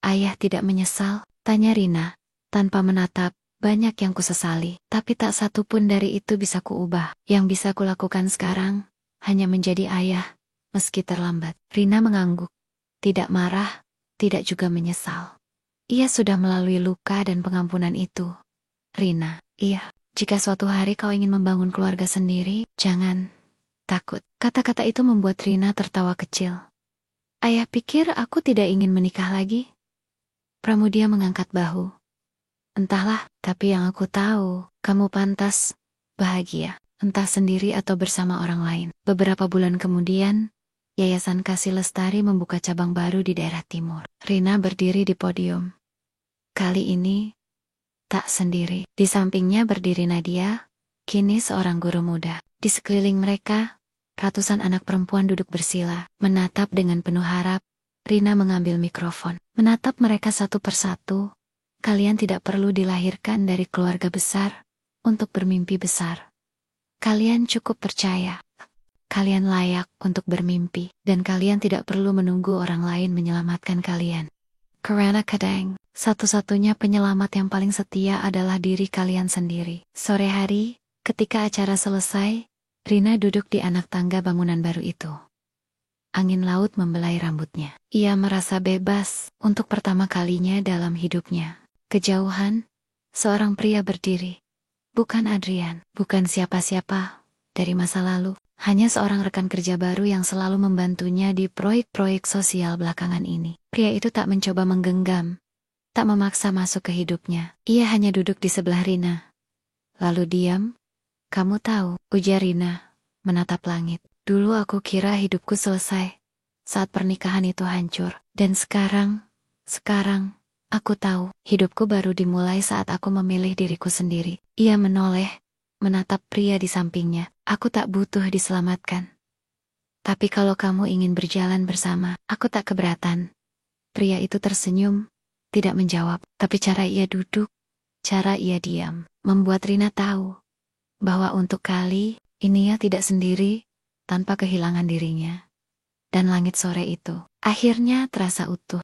Ayah tidak menyesal, tanya Rina. Tanpa menatap, banyak yang kusesali. Tapi tak satu pun dari itu bisa kuubah. Yang bisa kulakukan sekarang, hanya menjadi ayah, meski terlambat. Rina mengangguk. Tidak marah, tidak juga menyesal. Ia sudah melalui luka dan pengampunan itu. Rina, iya, jika suatu hari kau ingin membangun keluarga sendiri, jangan takut. Kata-kata itu membuat Rina tertawa kecil. Ayah pikir aku tidak ingin menikah lagi? Pramudia mengangkat bahu. Entahlah, tapi yang aku tahu, kamu pantas bahagia, entah sendiri atau bersama orang lain. Beberapa bulan kemudian, Yayasan Kasih Lestari membuka cabang baru di daerah timur. Rina berdiri di podium. Kali ini, tak sendiri. Di sampingnya berdiri Nadia, kini seorang guru muda. Di sekeliling mereka, ratusan anak perempuan duduk bersila, menatap dengan penuh harap. Rina mengambil mikrofon, menatap mereka satu persatu. Kalian tidak perlu dilahirkan dari keluarga besar untuk bermimpi besar. Kalian cukup percaya. Kalian layak untuk bermimpi, dan kalian tidak perlu menunggu orang lain menyelamatkan kalian. Karena kadang, satu-satunya penyelamat yang paling setia adalah diri kalian sendiri. Sore hari, ketika acara selesai, Rina duduk di anak tangga bangunan baru itu. Angin laut membelai rambutnya. Ia merasa bebas untuk pertama kalinya dalam hidupnya. Kejauhan, seorang pria berdiri. Bukan Adrian, bukan siapa-siapa dari masa lalu. Hanya seorang rekan kerja baru yang selalu membantunya di proyek-proyek sosial belakangan ini. Pria itu tak mencoba menggenggam, tak memaksa masuk ke hidupnya. Ia hanya duduk di sebelah Rina. Lalu diam. Kamu tahu, ujar Rina, menatap langit. Dulu aku kira hidupku selesai saat pernikahan itu hancur. Dan sekarang, aku tahu, hidupku baru dimulai saat aku memilih diriku sendiri. Ia menoleh, menatap pria di sampingnya. Aku tak butuh diselamatkan. Tapi kalau kamu ingin berjalan bersama, aku tak keberatan. Pria itu tersenyum, tidak menjawab. Tapi cara ia duduk, cara ia diam, membuat Rina tahu bahwa untuk kali ini ia tidak sendiri, tanpa kehilangan dirinya. Dan langit sore itu akhirnya terasa utuh.